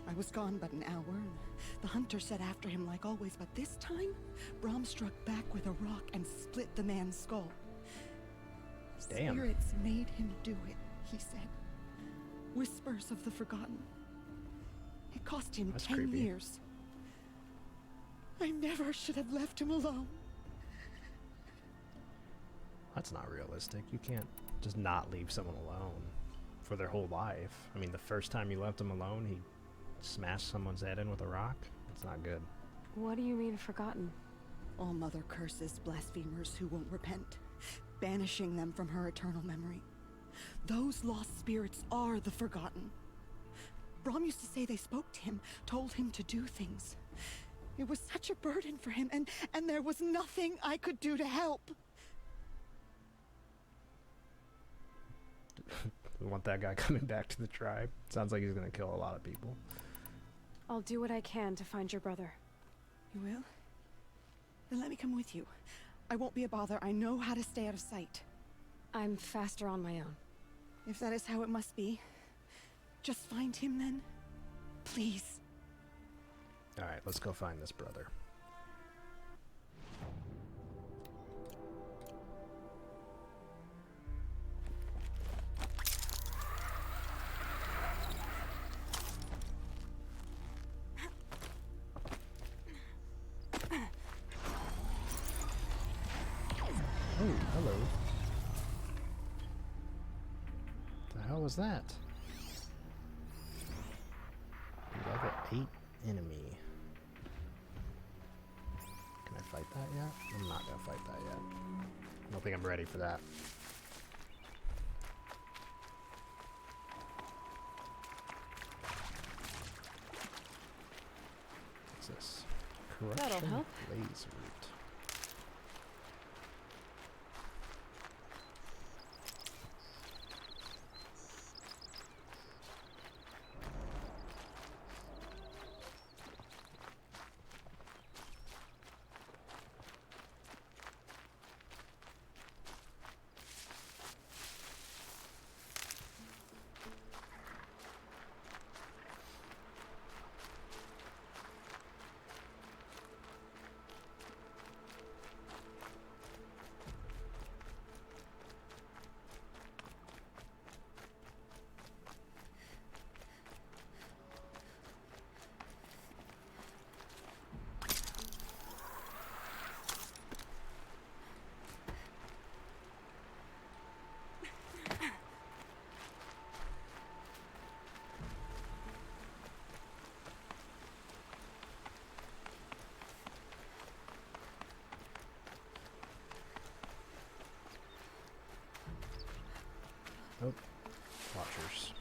I was gone but an hour, and the hunter set after him like always, but this time, Brom struck back with a rock and split the man's skull. Damn. Spirits made him do it, he said. Whispers of the forgotten. It cost him That's 10 creepy. years. I never should have left him alone. That's not realistic. You can't just not leave someone alone for their whole life. I mean, the first time you left him alone, he smashed someone's head in with a rock. That's not good. What do you mean forgotten? All Mother curses blasphemers who won't repent, banishing them from her eternal memory. Those lost spirits are the forgotten. Brom used to say they spoke to him, told him to do things. It was such a burden for him, and there was nothing I could do to help. We want that guy coming back to the tribe. Sounds like he's gonna kill a lot of people. I'll do what I can to find your brother. You will? Then let me come with you. I won't be a bother. I know how to stay out of sight. I'm faster on my own. If that is how it must be, just find him then. Please. Alright, let's go find this brother. Oh, hello. The hell was that? Level 8 enemy. Can I fight that yet? I'm not gonna fight that yet. I don't think I'm ready for that. What's this? That'll Corruption help. Blaze Root. Oh, watchers.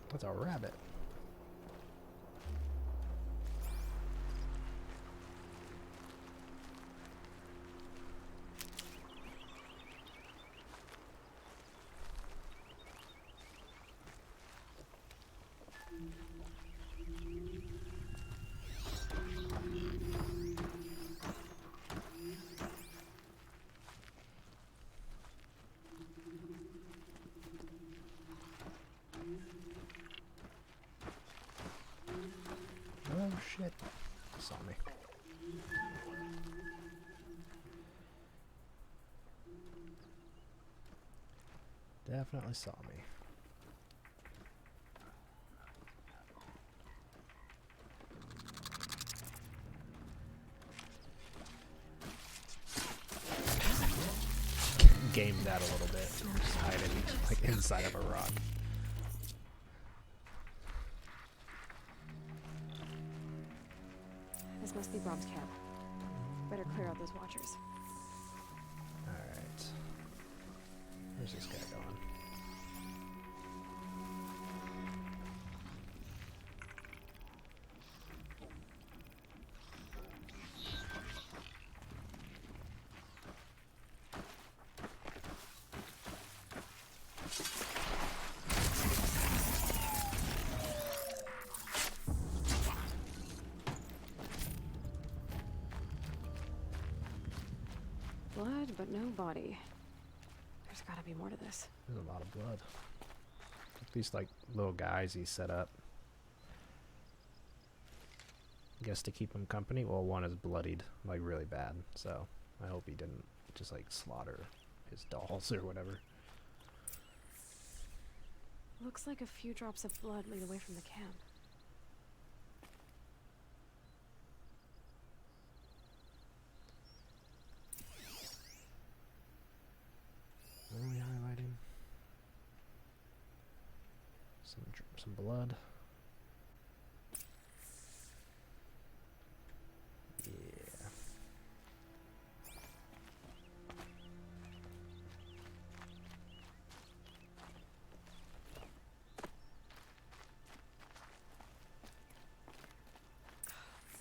That's a rabbit. it. He saw me. Definitely saw me. Game that a little bit. Just hiding like inside of a rock. This must be Brom's camp. Better clear out those watchers. Alright. Where's this guy going? Blood, but no body. There's gotta be more to this. There's a lot of blood. These like little guys he set up. I guess to keep him company. Well, one is bloodied, like really bad. So I hope he didn't just like slaughter his dolls or whatever. Looks like a few drops of blood lead away from the camp. What are we highlighting? Some blood. Yeah.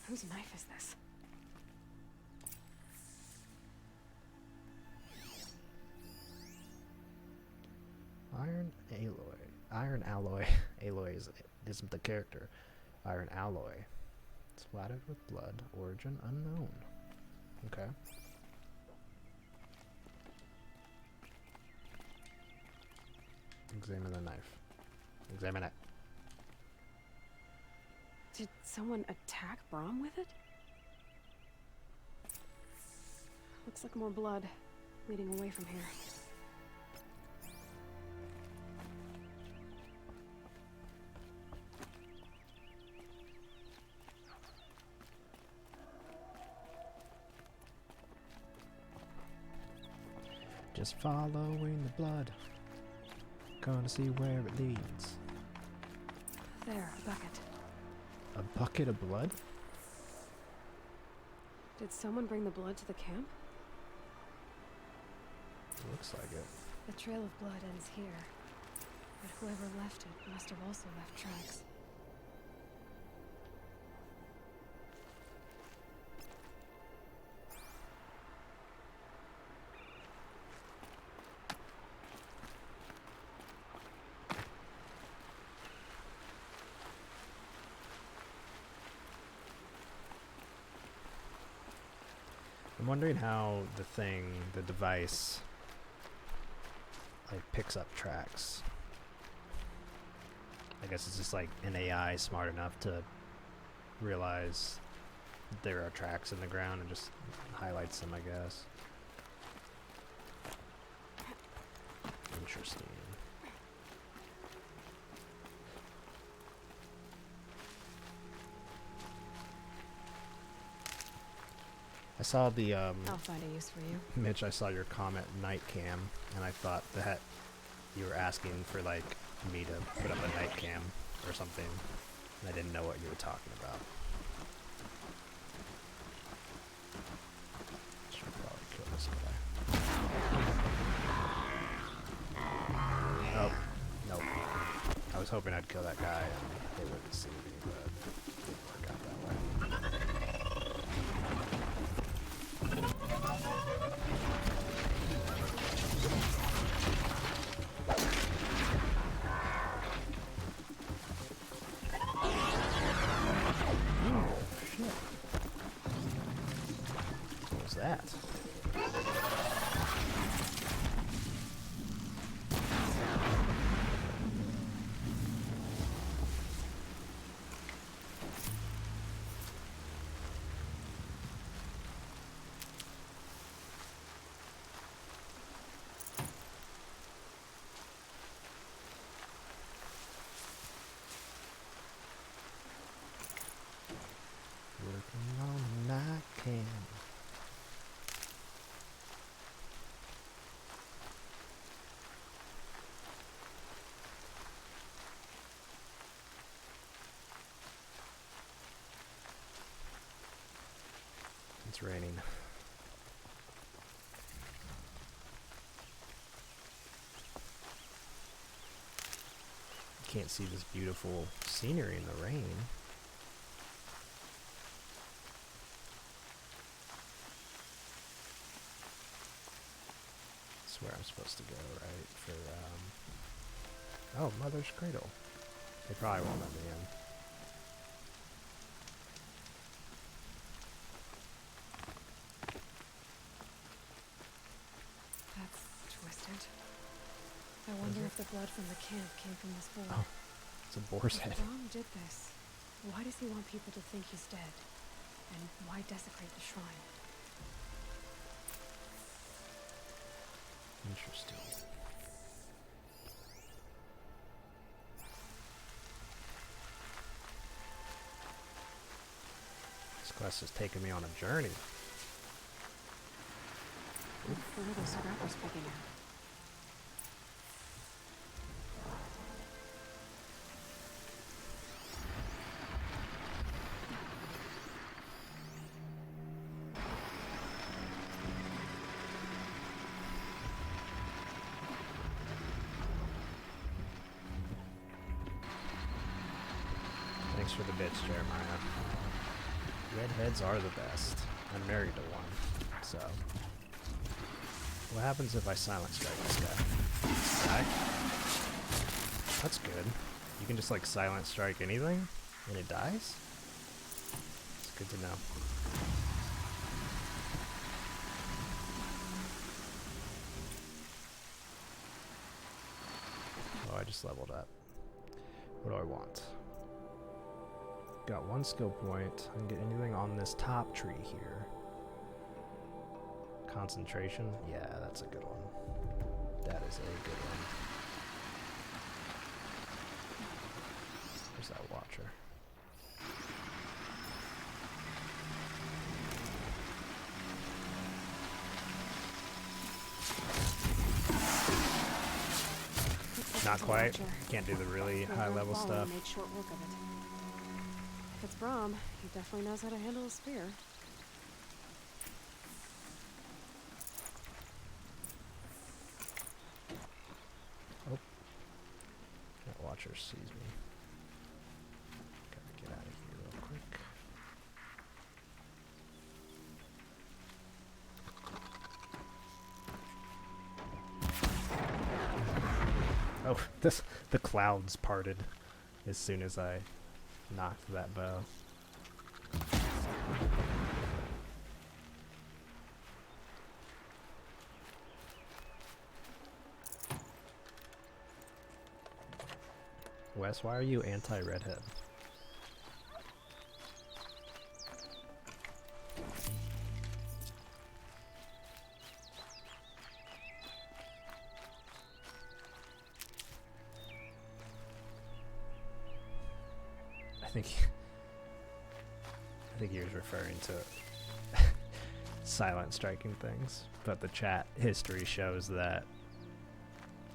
Whose knife is this? Iron alloy. Aloy isn't the character. Iron alloy. Splattered with blood. Origin unknown. Okay. Examine the knife. Examine it. Did someone attack Brom with it? Looks like more blood leading away from here. Just following the blood. Gonna see where it leads. There, a bucket. A bucket of blood? Did someone bring the blood to the camp? Looks like it. The trail of blood ends here, but whoever left it must have also left tracks. I'm wondering how the device, like picks up tracks. I guess it's just like an AI smart enough to realize there are tracks in the ground and just highlights them, I guess. Interesting. I saw the I'll find a use for you. Mitch, I saw your comment night cam, and I thought that you were asking for like me to put up a night cam or something, and I didn't know what you were talking about. Should probably kill this guy. Oh, nope. I was hoping I'd kill that guy and they wouldn't see me, but it didn't work out that way. What was that? it's raining. Can't see this beautiful scenery in the rain. That's where I'm supposed to go, right? For, oh, Mother's Cradle. They probably won't let me in. That's twisted. I wonder if the blood from the camp came from this boar. Oh, it's a boar's head. If Brom did this, why does he want people to think he's dead? And why desecrate the shrine? Interesting. This quest is taking me on a journey. Where are those scrappers picking at? Thanks for the bits, Jeremiah. Redheads are the best. I'm married to one, so... What happens if I silent strike this guy? Die? That's good. You can just like silent strike anything, and it dies? It's good to know. Oh, I just leveled up. What do I want? Got 1 skill point. I can get anything on this top tree here. Concentration? Yeah, that's a good one. That is a good one. Where's that watcher? Not quite. Can't do the really high level stuff. Made short work of it. If it's Brom, he definitely knows how to handle a spear. Oh. That watcher sees me. Gotta get out of here real quick. Oh, the clouds parted as soon as I knocked that bow. Wes, why are you anti-redhead? I think he was referring to silent striking things, but the chat history shows that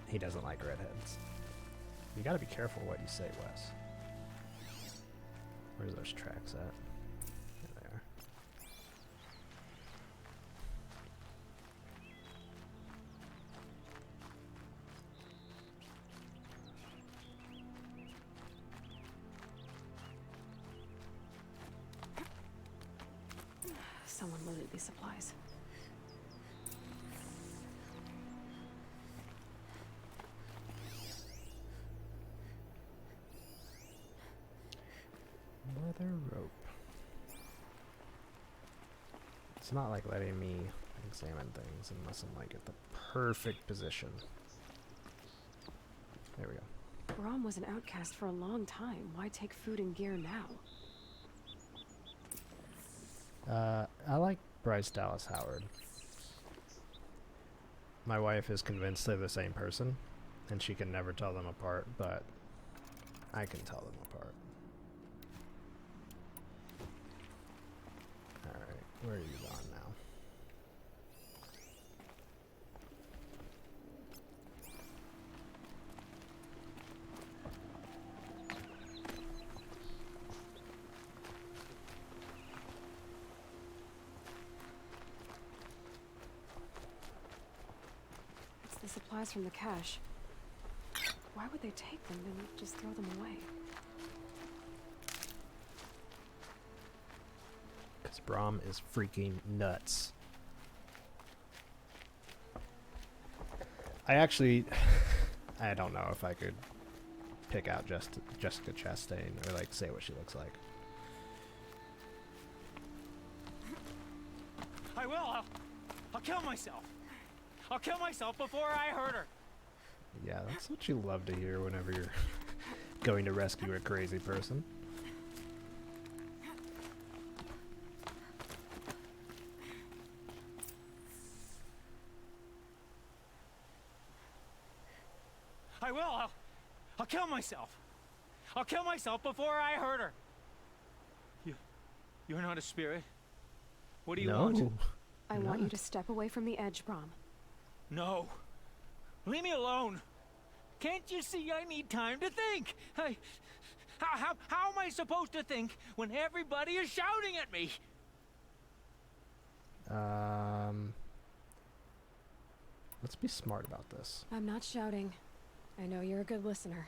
he doesn't like redheads. You gotta be careful what you say, Wes. Where's those tracks at? There they are. Someone loaded these supplies. Leather rope. It's not like letting me examine things unless I'm like at the perfect position. There we go. Brom was an outcast for a long time. Why take food and gear now? I like Bryce Dallas Howard. My wife is convinced they're the same person, and she can never tell them apart, but I can tell them apart. Alright, where are you going now? the supplies from the cache. Why would they take them and just throw them away? Because Braum is freaking nuts. I actually, I don't know if I could pick out Jessica Chastain or like say what she looks like. I will. I'll kill myself. I'll kill myself before I hurt her. Yeah, that's what you love to hear whenever you're going to rescue a crazy person. I will. I'll kill myself. I'll kill myself before I hurt her. You're not a spirit. What do you want? I want you to step away from the edge, Braum. No. Leave me alone. Can't you see I need time to think? How am I supposed to think when everybody is shouting at me? Let's be smart about this. I'm not shouting. I know you're a good listener.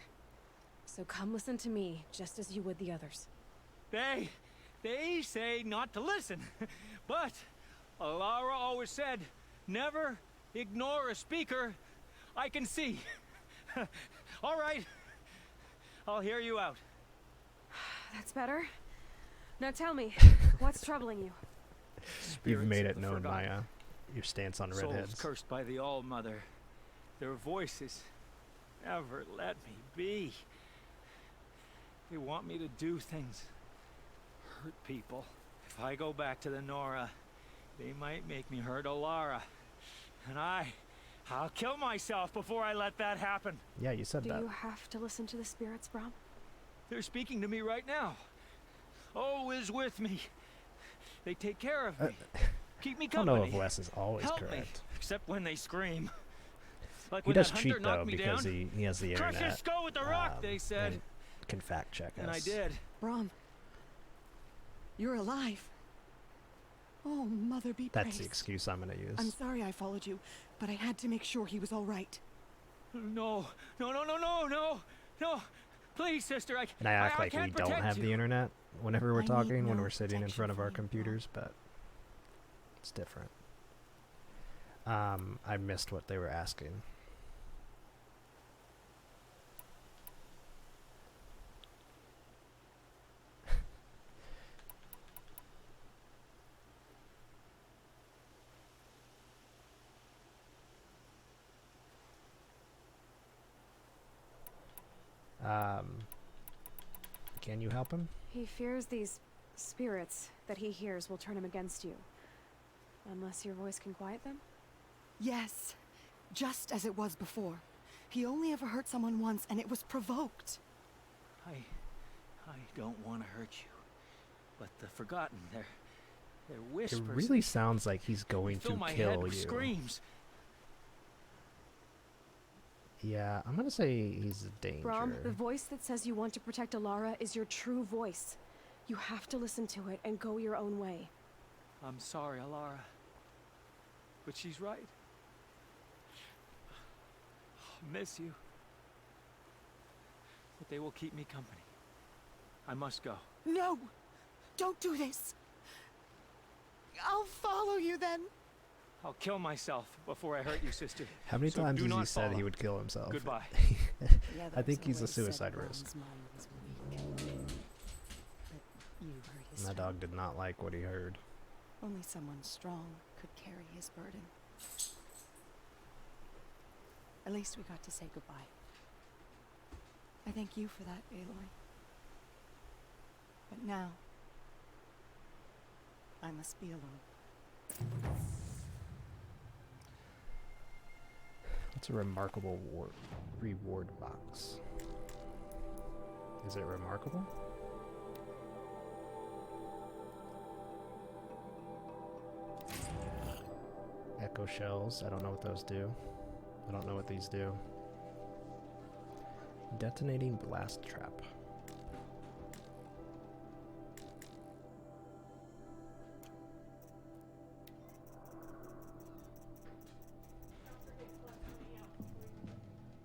So come listen to me, just as you would the others. They say not to listen. But Alara always said, never ignore a speaker I can see. All right. I'll hear you out. That's better. Now tell me, what's troubling you? You've made it known, Maya. Your stance on redheads. Souls cursed by the All-Mother. Their voices never let me be. They want me to do things, hurt people. If I go back to the Nora, they might make me hurt Alara. And I'll kill myself before I let that happen. Yeah, you said that. Do you have to listen to the spirits, Braum? They're speaking to me right now. O is with me. They take care of me. Keep me company. I don't know if Wes is always Help correct. Me, except when they scream. Like He when does that cheat hunter though knocked me because down. he has the Crush internet. your skull with the rock, they said. And can fact check us. And I did. Braum, you're alive. Oh, Mother be praised. That's the excuse I'm gonna use. I'm sorry I followed you, but I had to make sure he was all right. No. Please, sister, And I act like we can't don't protect have you. the internet whenever we're I need talking, when no we're sitting in protection front of our from you, computers, but it's different. I missed what they were asking. Can you help him? He fears these spirits that he hears will turn him against you. Unless your voice can quiet them? Yes, just as it was before. He only ever hurt someone once, and it was provoked. I don't want to hurt you, but the Forgotten, they're whispers. It really sounds like he's going to fill my kill head you. with screams. Yeah, I'm gonna say he's a danger. Braum, the voice that says you want to protect Alara is your true voice. You have to listen to it and go your own way. I'm sorry, Alara, but she's right. I miss you, but they will keep me company. I must go. No! Don't do this! I'll follow you then! I'll kill myself before I hurt you, sister. How many So times do has he not said he follow. would kill himself? Goodbye. I think he's a suicide risk. And that dog did not like what he heard. Only someone strong could carry his burden. At least we got to say goodbye. I thank you for that, Aloy. But now, I must be alone. It's a remarkable reward box. Is it remarkable? Echo shells. I don't know what those do. I don't know what these do. Detonating blast trap.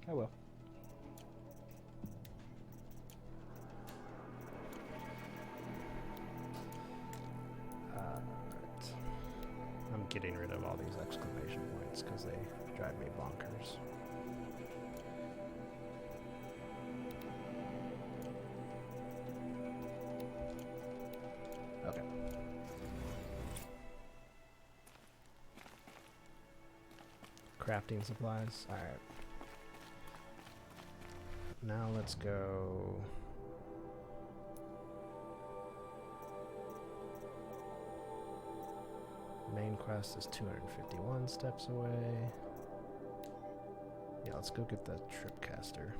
I will. Alright. I'm getting rid of all these exclamation points because they drive me bonkers. Okay. Crafting supplies. Alright. Now let's go. Main quest is 251 steps away. Yeah, let's go get the Tripcaster.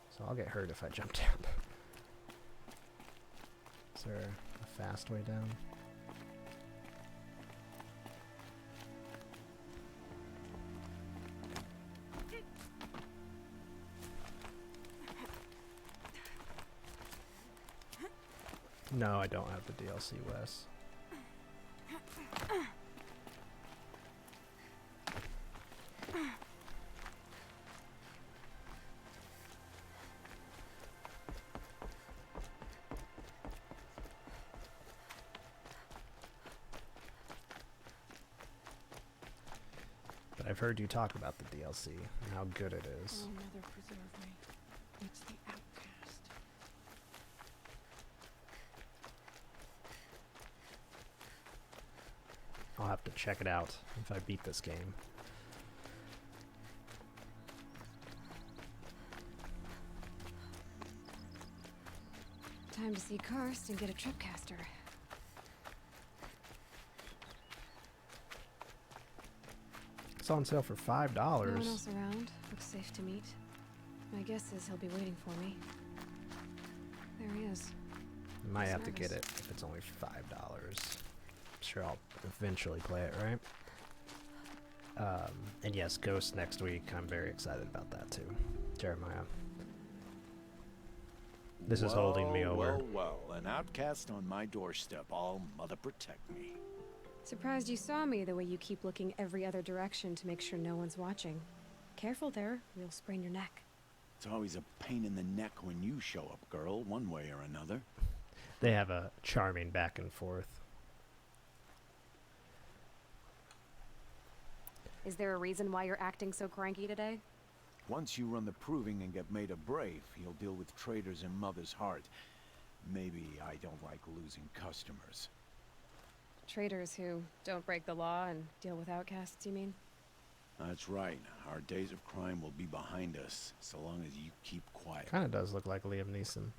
So I'll get hurt if I jump down. Is there a fast way down? No, I don't have the DLC, Wes. But I've heard you talk about the DLC and how good it is. Oh, Mother, preserve me. It's the outcast. I'll have to check it out if I beat this game. Time to see Karst and get a Tripcaster. It's on sale for $5. No one else around. Looks safe to meet. My guess is he'll be waiting for me. There he is. Might have to get it if it's only $5. I'm sure I'll eventually play it, right? And yes, Ghost next week. I'm very excited about that too. Jeremiah. This is holding me over. Well, an outcast on my doorstep. All Mother protect me. Surprised you saw me the way you keep looking every other direction to make sure no one's watching. Careful there, you'll sprain your neck. It's always a pain in the neck when you show up, girl, one way or another. They have a charming back and forth. Is there a reason why you're acting so cranky today? Once you run the proving and get made a brave, you'll deal with traitors in Mother's heart. Maybe I don't like losing customers. Traitors who don't break the law and deal with outcasts, you mean? That's right. Our days of crime will be behind us, so long as you keep quiet. Kind of does look like Liam Neeson.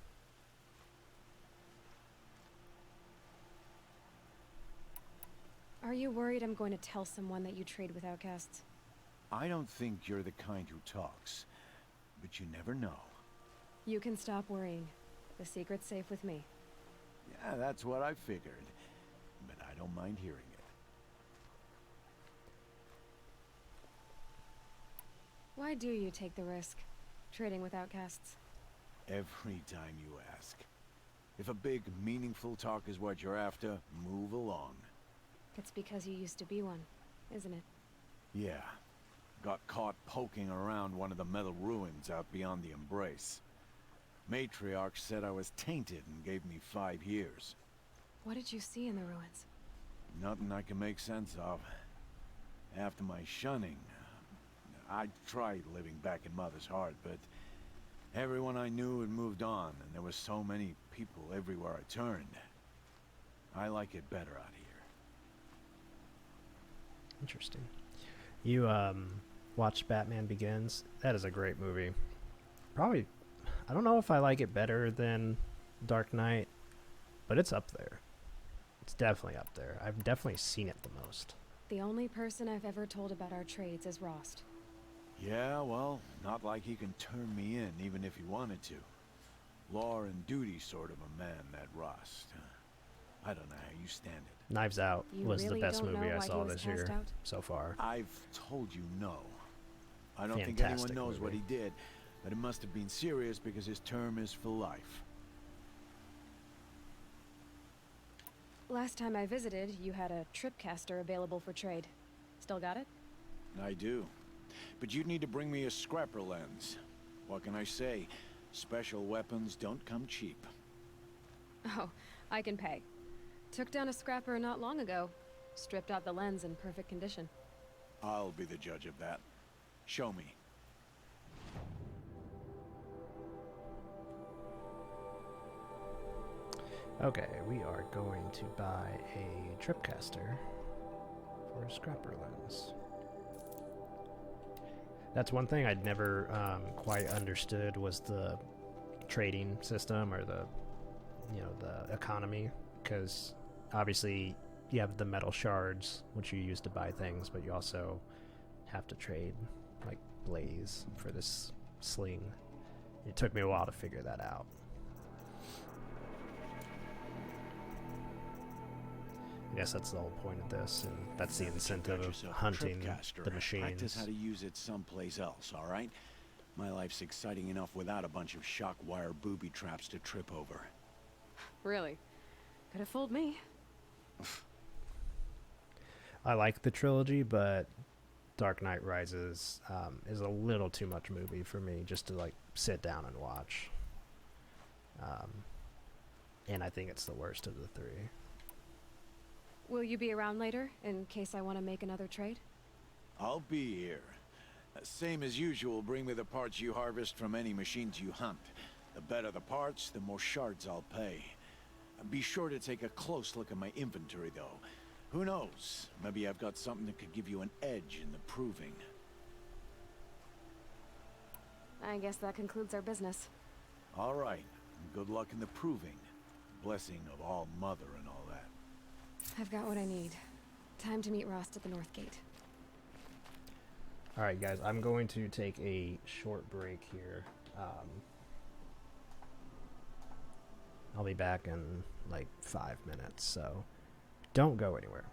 Are you worried I'm going to tell someone that you trade with outcasts? I don't think you're the kind who talks, but you never know. You can stop worrying. The secret's safe with me. Yeah, that's what I figured, but I don't mind hearing it. Why do you take the risk, trading with outcasts? Every time you ask. If a big, meaningful talk is what you're after, move along. It's because you used to be one, isn't it? Yeah. Got caught poking around one of the metal ruins out beyond the Embrace. Matriarch said I was tainted and gave me 5 years. What did you see in the ruins? Nothing I can make sense of. After my shunning, I tried living back in Mother's heart, but everyone I knew had moved on, and there were so many people everywhere I turned. I like it better out here. Interesting. You watched Batman Begins? That is a great movie. Probably, I don't know if I like it better than Dark Knight, but it's up there. It's definitely up there. I've definitely seen it the most. The only person I've ever told about our trades is Rost. Yeah, well, not like he can turn me in, even if he wanted to. Law and duty sort of a man, that Rost. I don't know how you stand it. Knives Out was really the best don't movie know I why saw he was this year cast out? so far. I've told you no. I don't think Fantastic anyone knows what movie. he did, but it must have been serious because his term is for life. Last time I visited, you had a tripcaster available for trade. Still got it? I do. But you'd need to bring me a scrapper lens. What can I say? Special weapons don't come cheap. Oh, I can pay. Took down a scrapper not long ago. Stripped out the lens in perfect condition. I'll be the judge of that. Show me. Okay, we are going to buy a tripcaster for a scrapper lens. That's one thing I'd never quite understood was the trading system or the economy, because obviously you have the metal shards which you use to buy things, but you also have to trade like blaze for this sling. It took me a while to figure that out. I guess that's the whole point of this, and that's the incentive of hunting the machines. Practice how to use it someplace else, all right? My life's exciting enough without a bunch of shock wire booby traps to trip over. Really? Could have fooled me. I like the trilogy, but Dark Knight Rises is a little too much movie for me just to like sit down and watch. And I think it's the worst of the three. Will you be around later, in case I want to make another trade? I'll be here. Same as usual, bring me the parts you harvest from any machines you hunt. The better the parts, the more shards I'll pay. Be sure to take a close look at my inventory, though. Who knows? Maybe I've got something that could give you an edge in the proving. I guess that concludes our business. All right. Good luck in the proving. Blessing of All Mother and all that. I've got what I need. Time to meet Rost at the North Gate. Alright guys, I'm going to take a short break here. I'll be back in like 5 minutes, so don't go anywhere.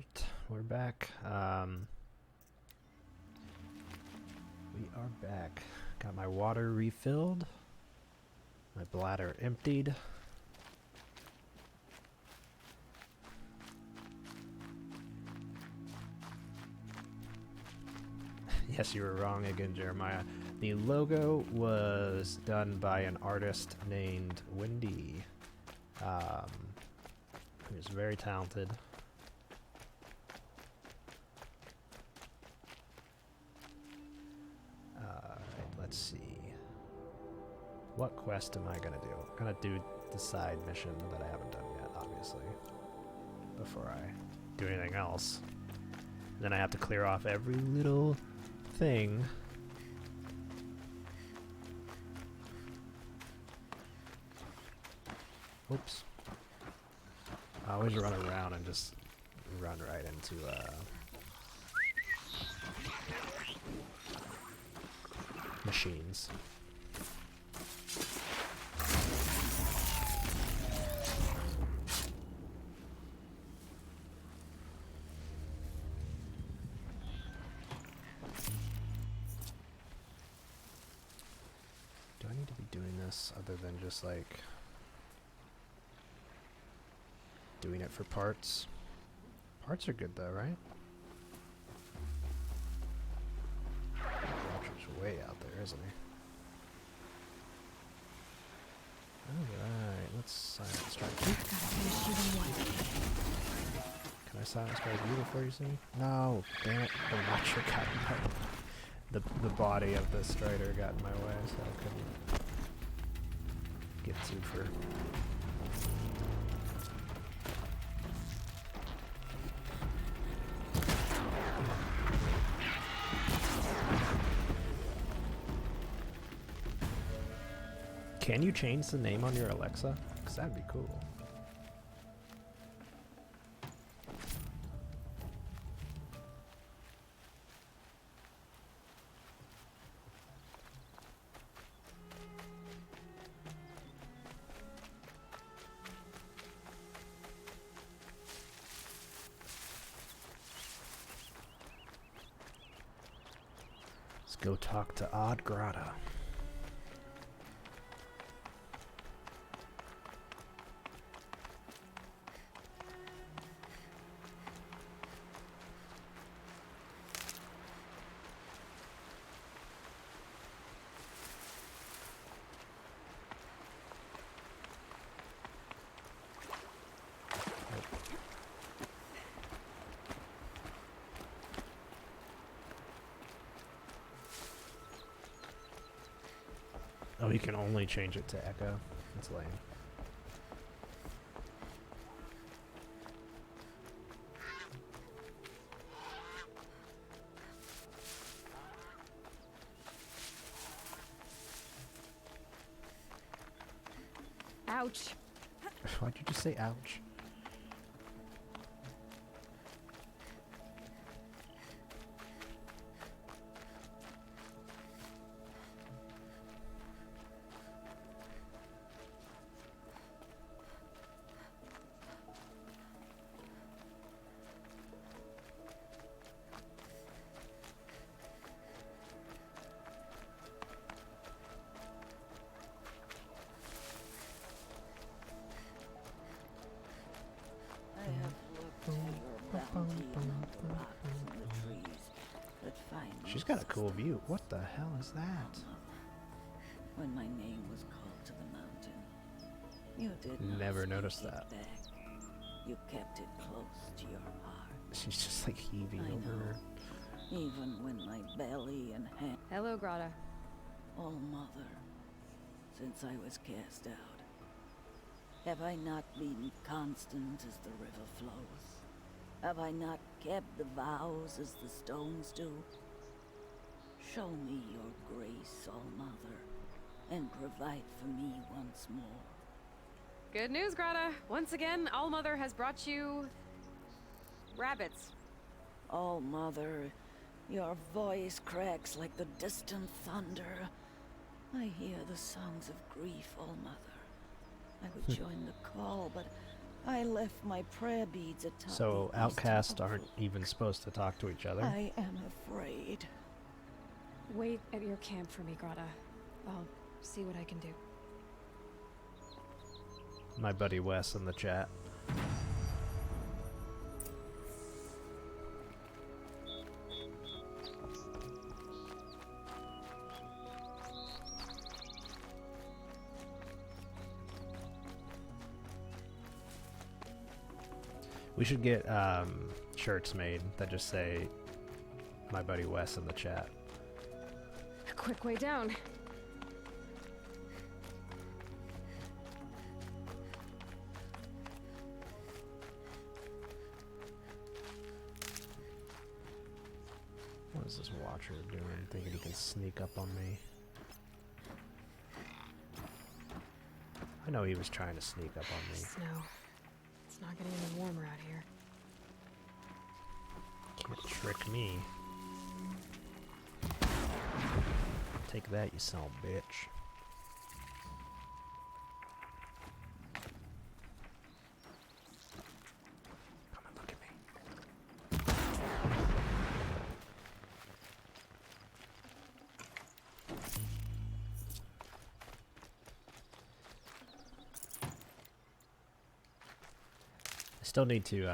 Alright, we're back. We are back. Got my water refilled. My bladder emptied. Yes, you were wrong again, Jeremiah. The logo was done by an artist named Wendy, who's very talented. Let's see. What quest am I gonna do? I'm gonna do the side mission that I haven't done yet, obviously, before I do anything else. And then I have to clear off every little thing. Oops. I always run around and just run right into machines. Do I need to be doing this other than just like doing it for parts? Parts are good though, right? Roger's way out there, isn't he? Alright, let's silence strike. Can I silence strike you before you see me? No, damn it. The Watcher got in my the body of the Strider got in my way, so I couldn't get sued for. Can you change the name on your Alexa? Because that'd be cool. Let's go talk to Odd Grata. Oh, you can only change it to Echo. That's lame. Ouch. Why'd you just say ouch? She's got a cool view. What the hell is that? When my name was called to the mountain, you did Never not noticed speak it that. back. You kept it close to your heart. She's just like heaving I over her. know. Even when my belly and hand. Hello, Grata. Oh, Mother, since I was cast out, have I not been constant as the river flows? Have I not kept the vows as the stones do? Show me your grace, All-Mother, and provide for me once more. Good news, Grata. Once again, All-Mother has brought you rabbits. All-Mother, your voice cracks like the distant thunder. I hear the songs of grief, All-Mother. I would join the call, but I left my prayer beads atop So the outcasts eastern aren't even supposed to talk to each other? I am afraid. Wait at your camp for me, Grata. I'll see what I can do. My buddy Wes in the chat. We should get shirts made that just say my buddy Wes in the chat. A quick way down. What is this Watcher doing? Thinking he can sneak up on me. I know he was trying to sneak up on me. Snow. It's not getting any warmer out here. Can't trick me. Take that, you son of a bitch. Come and look at me. I still need to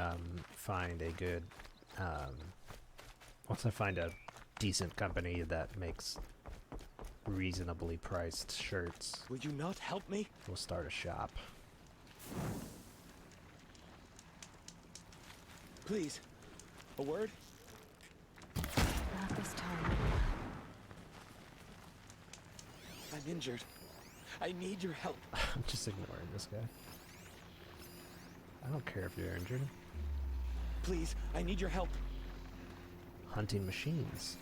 find a good once I find a decent company that makes reasonably priced shirts. Will you not help me? We'll start a shop. Please. A word? Not this time. I'm injured. I need your help. I'm just ignoring this guy. I don't care if you're injured. Please, I need your help. Hunting machines.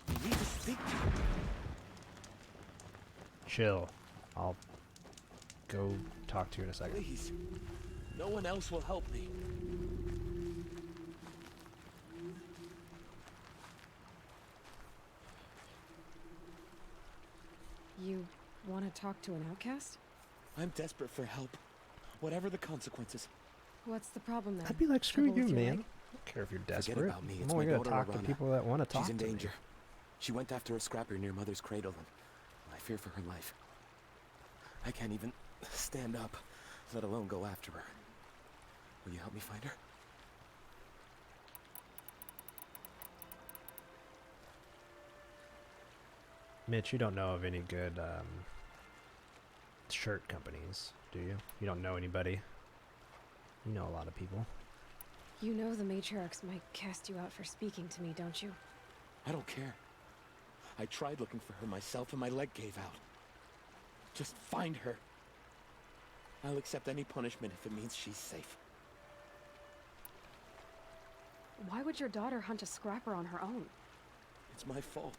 I need to speak to you. Chill. I'll go talk to you in a second. Please. No one else will help me. You want to talk to an outcast? I'm desperate for help. Whatever the consequences. What's the problem then? I'd be like, screw Trouble you, with your man. leg? I don't care if you're Forget desperate. about me. I'm It's only my gonna daughter, talk to Arana. people that want to talk She's in to danger. me. She went after a scrapper near Mother's cradle, and I fear for her life. I can't even stand up, let alone go after her. Will you help me find her? Mitch, you don't know of any good shirt companies, do you? You don't know anybody? You know a lot of people. You know the matriarchs might cast you out for speaking to me, don't you? I don't care. I tried looking for her myself and my leg gave out. Just find her. I'll accept any punishment if it means she's safe. Why would your daughter hunt a scrapper on her own? It's my fault.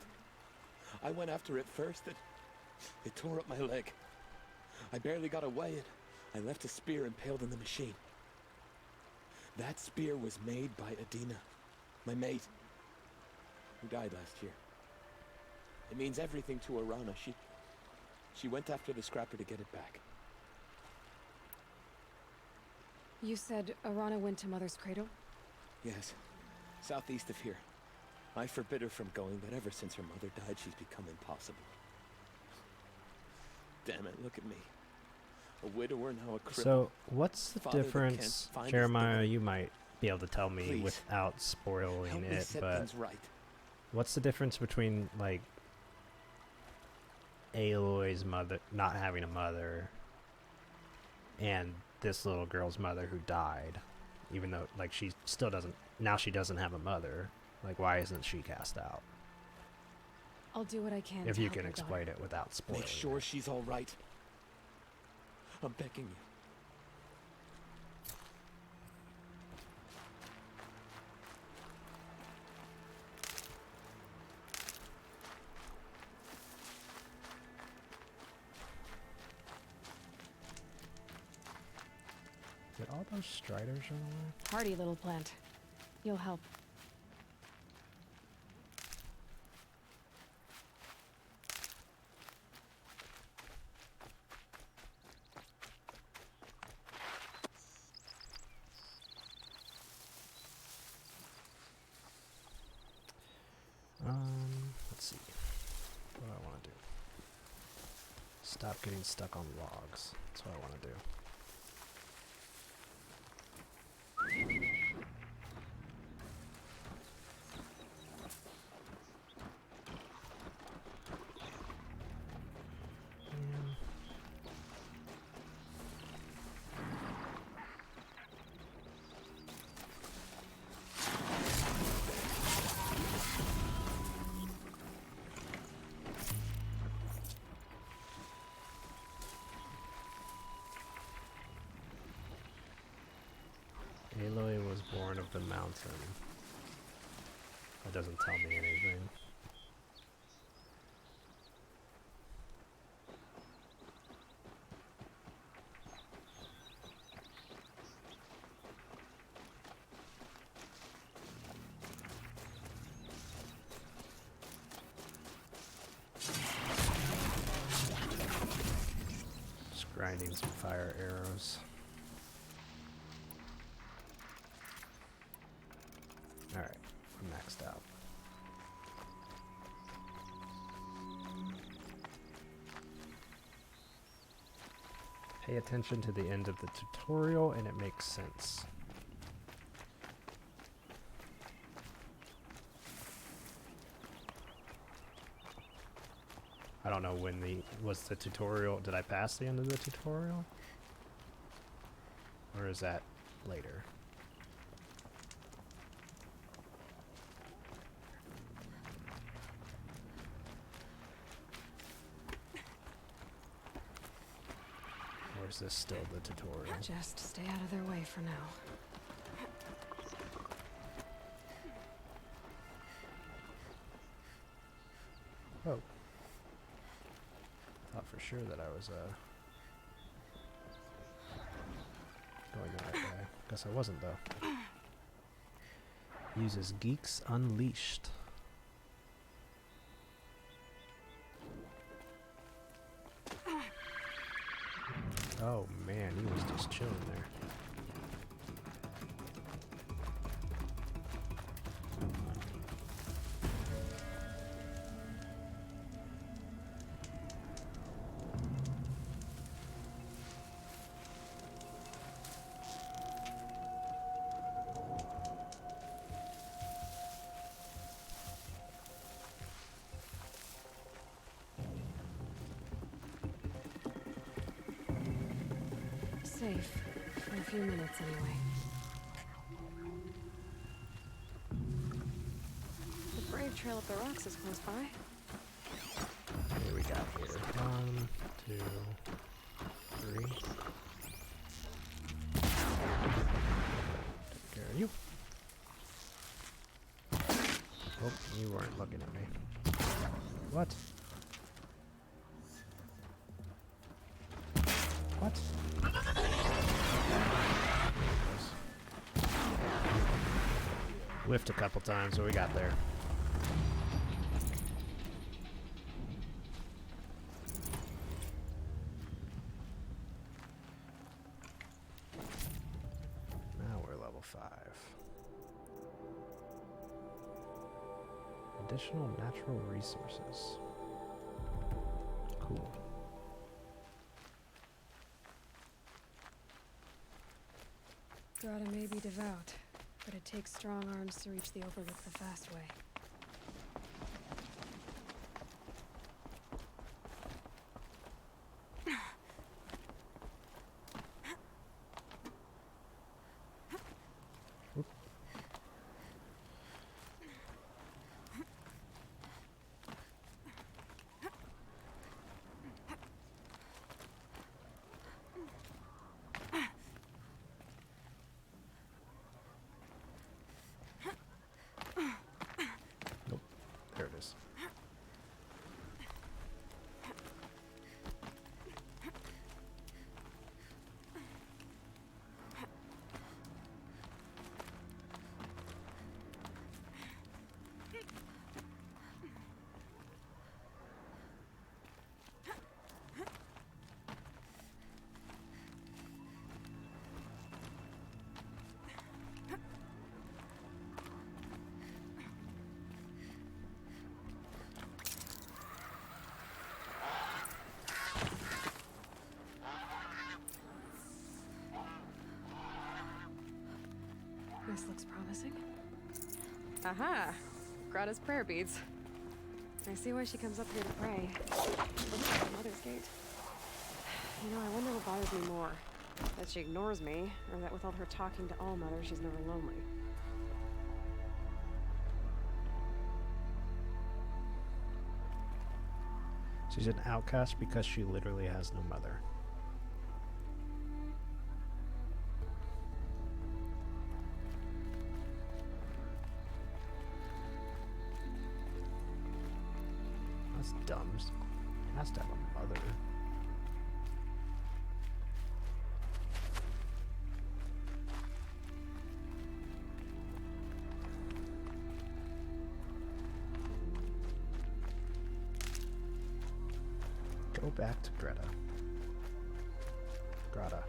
I went after it first and it tore up my leg. I barely got away and I left a spear impaled in the machine. That spear was made by Adina, my mate, who died last year. It means everything to Arana. She went after the scrapper to get it back. You said Arana went to Mother's cradle? Yes, southeast of here. I forbid her from going, but ever since her mother died, she's become impossible. Damn it, look at me. A widower, now a cripple. So, what's the Father that difference, can't find his Jeremiah? daughter. You might be able to tell me Please. without spoiling Help me it, set but things right. what's the difference between, like, Aloy's mother not having a mother and this little girl's mother who died? Even though, like, she still doesn't, now she doesn't have a mother. Like, why isn't she cast out? I'll do what I can If to you help can your explain daughter. it without spoiling Make sure she's all right. I'm begging you. Did all those striders run away? Hardy little plant. You'll help. Stop getting stuck on logs. That's what I want to do. Aloy was born of the mountain. That doesn't tell me anything. Just grinding some fire arrows. Alright, we're maxed out. Pay attention to the end of the tutorial and it makes sense. I don't know when was the tutorial, did I pass the end of the tutorial? Or is that later? Or is this still the tutorial? Just stay out of their way for now. Oh. Thought for sure that I was going the right way. Guess I wasn't though. Uses Geeks Unleashed. Oh man, he was just chilling there. Safe. For a few minutes, anyway. The Brave Trail up the rocks is close by. What do we got here? 1, 2, 3. Take care of you. Oh, you weren't looking at me. What? What? Whiffed a couple times, so we got there. Now we're level 5. Additional natural resources. Cool. Grata may be devout, but it takes strong arms to reach the Overlook the fast way. This looks promising. Aha! Grata's prayer beads. I see why she comes up here to pray. Looks like the Mother's Gate. You know, I wonder what bothers me more. That she ignores me, or that with all her talking to All-Mother, she's never lonely. She's an outcast because she literally has no mother. That's dumb. It has to have a mother. Go back to Greta. Greta.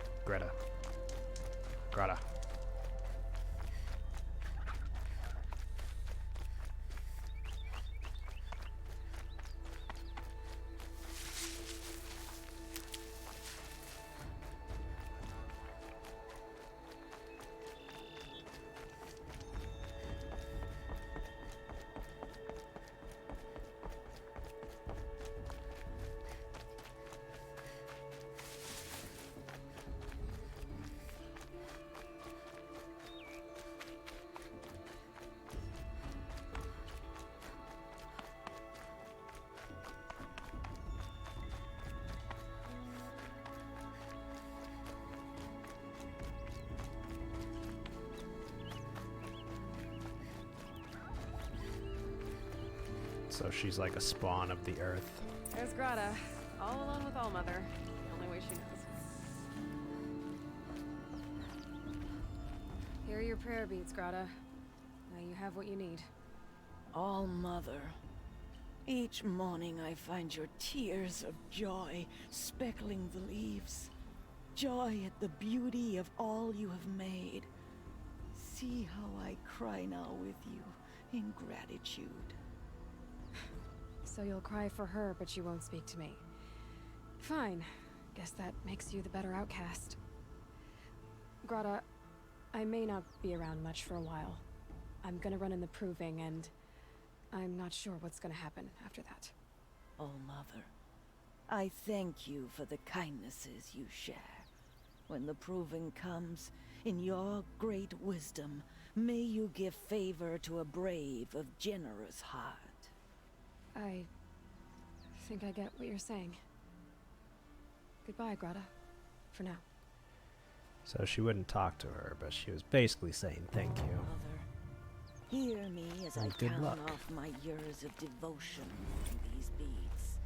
So she's like a spawn of the earth. There's Grata, all alone with All-Mother. The only way she knows. Here are your prayer beads, Grata. Now you have what you need. All-Mother, each morning I find your tears of joy speckling the leaves. Joy at the beauty of all you have made. See how I cry now with you in gratitude. So you'll cry for her, but you won't speak to me. Fine. Guess that makes you the better outcast. Grata, I may not be around much for a while. I'm gonna run in the proving, and I'm not sure what's gonna happen after that. All-Mother, I thank you for the kindnesses you share. When the proving comes, in your great wisdom, may you give favor to a brave of generous heart. I think I get what you're saying. Goodbye, Grata. For now. So she wouldn't talk to her, but she was basically saying thank you. Mother, hear me as And I good count luck. off my years of devotion to these beads.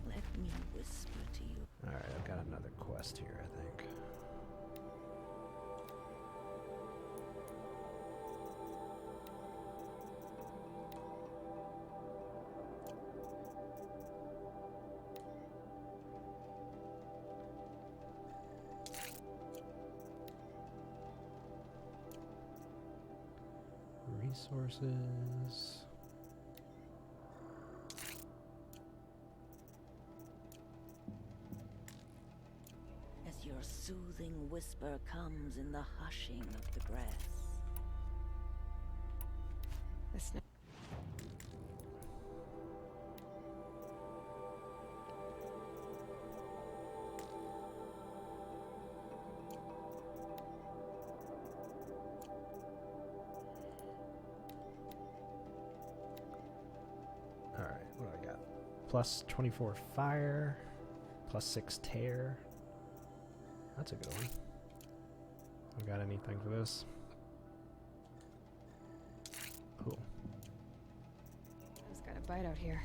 Let me whisper to you. Alright, I've got another quest here, I think. Resources. As your soothing whisper comes in the hushing of the grass. This Alright, what do I got? Plus 24 fire, plus 6 tear. That's a good one. I got anything for this? Cool. Just got a bite out here.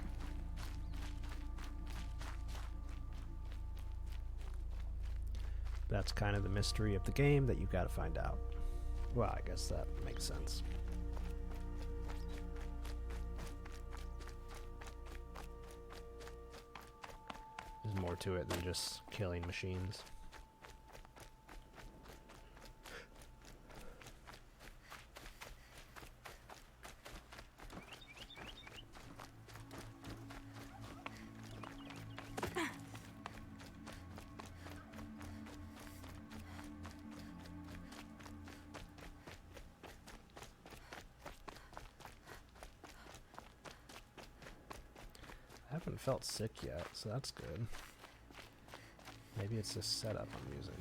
That's kind of the mystery of the game that you gotta find out. Well, I guess that makes sense. There's more to it than just killing machines. I haven't felt sick yet, so that's good. Maybe it's this setup I'm using.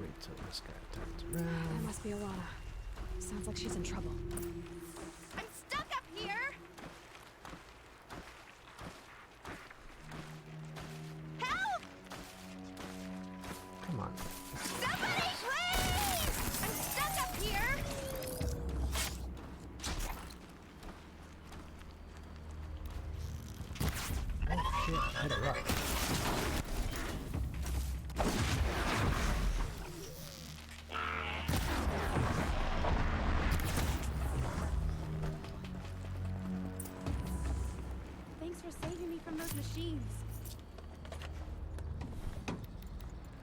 Wait till this guy turns around. That must be Alana. Sounds like she's in trouble. I'm stuck up here! Help! Come on. Somebody, please! I'm stuck up here! Oh shit, I hit a rock. Thanks for saving me from those machines.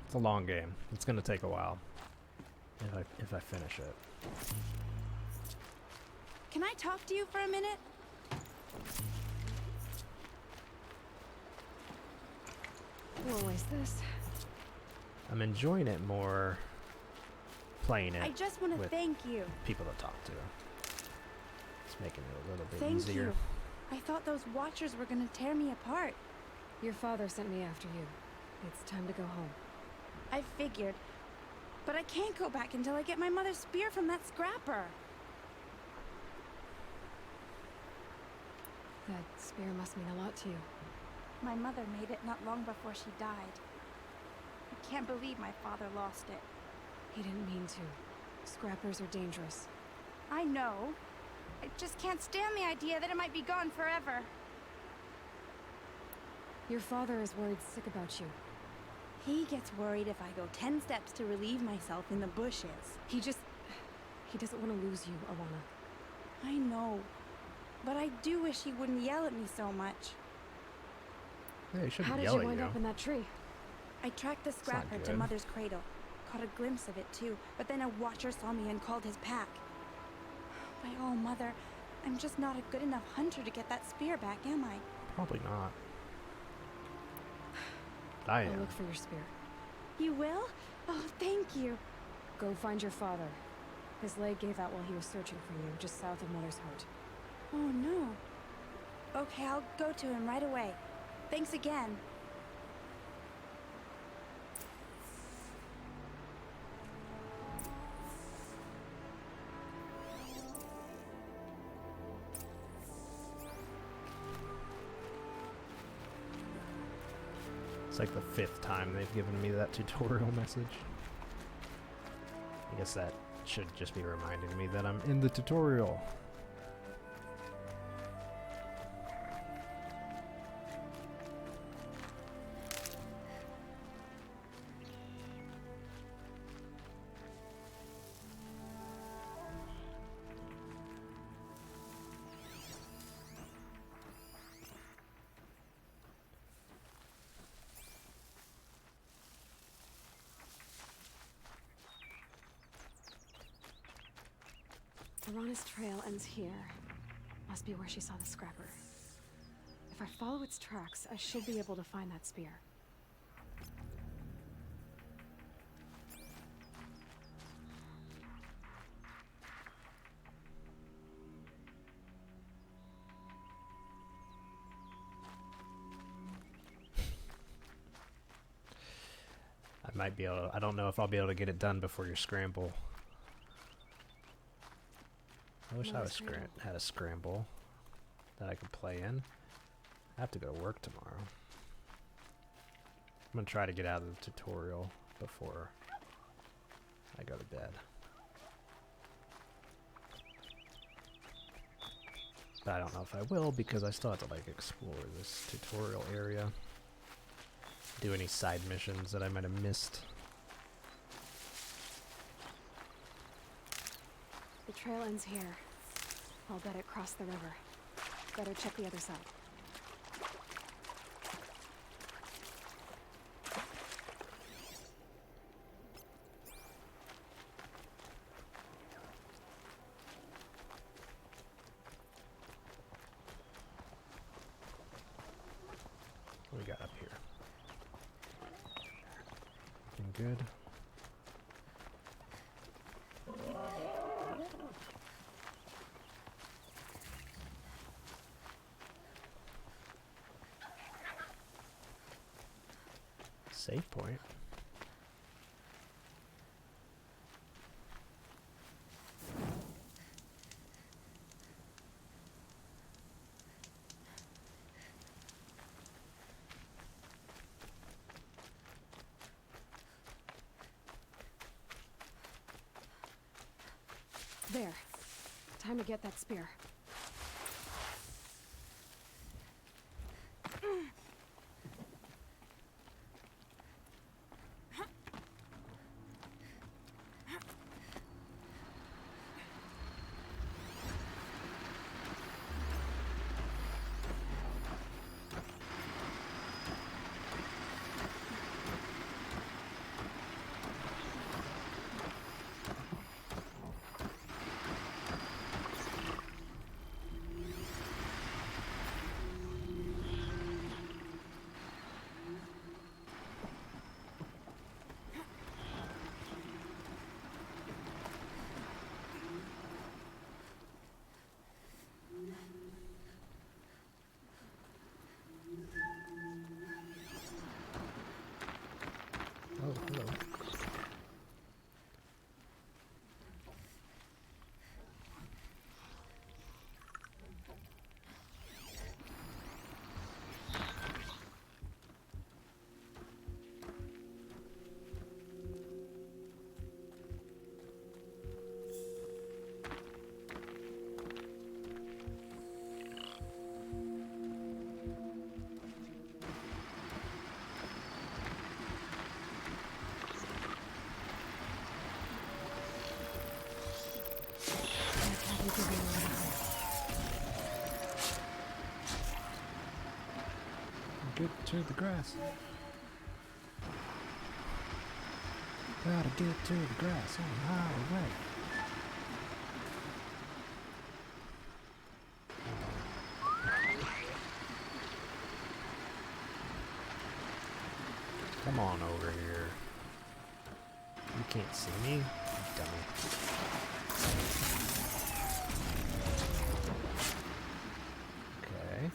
It's a long game. It's gonna take a while. If I finish it. Can I talk to you for a minute? Always this. I'm enjoying it more playing it I just want to with thank you. people to talk to. It's making it a little bit Thank easier. you. I thought those Watchers were gonna tear me apart. Your father sent me after you. It's time to go home. I figured. But I can't go back until I get my mother's spear from that scrapper. That spear must mean a lot to you. My mother made it not long before she died. I can't believe my father lost it. He didn't mean to. Scrappers are dangerous. I know. I just can't stand the idea that it might be gone forever. Your father is worried sick about you. He gets worried if I go 10 steps to relieve myself in the bushes. He doesn't want to lose you, Alana. I know. But I do wish he wouldn't yell at me so much. Yeah, he shouldn't How did yell you at wind you. up in that tree? I tracked the not scrapper to good. Mother's cradle. Caught a glimpse of it too, but then a Watcher saw me and called his pack. My oh, Mother, I'm just not a good enough hunter to get that spear back, am I? Probably not. I I'll am. look for your spear. You will? Oh, thank you. Go find your father. His leg gave out while he was searching for you, just south of Mother's Heart. Oh, no. Okay, I'll go to him right away. Thanks again. It's like the 5th time they've given me that tutorial message. I guess that should just be reminding me that I'm in the tutorial. Alana's trail ends here. Must be where she saw the scrapper. If I follow its tracks, I should be able to find that spear. I might be able to, I don't know if I'll be able to get it done before your scramble. I wish I was had a scramble that I could play in. I have to go to work tomorrow. I'm gonna try to get out of the tutorial before I go to bed. But I don't know if I will because I still have to like explore this tutorial area. Do any side missions that I might have missed. The trail ends here. I'll bet it crossed the river. Better check the other side. What we got up here? Looking good. Save point. There. Time to get that spear. Oh, hello. Get to the grass. Gotta get to the grass on the highway. Come on over here. You can't see me, you dummy. Okay.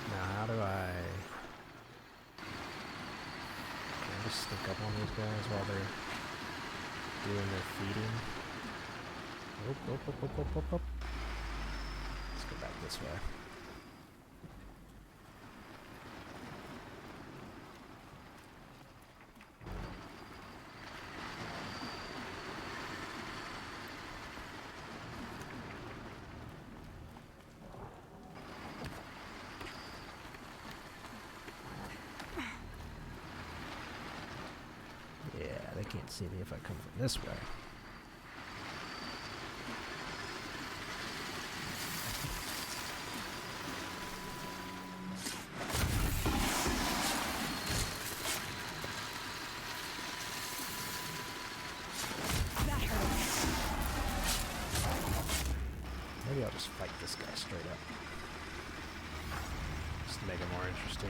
Now how do I... Can I just sneak up on these guys while they're doing their feeding? Op. Let's go back this way. Yeah, they can't see me if I come from this way. Maybe I'll just fight this guy straight up. Just to make it more interesting.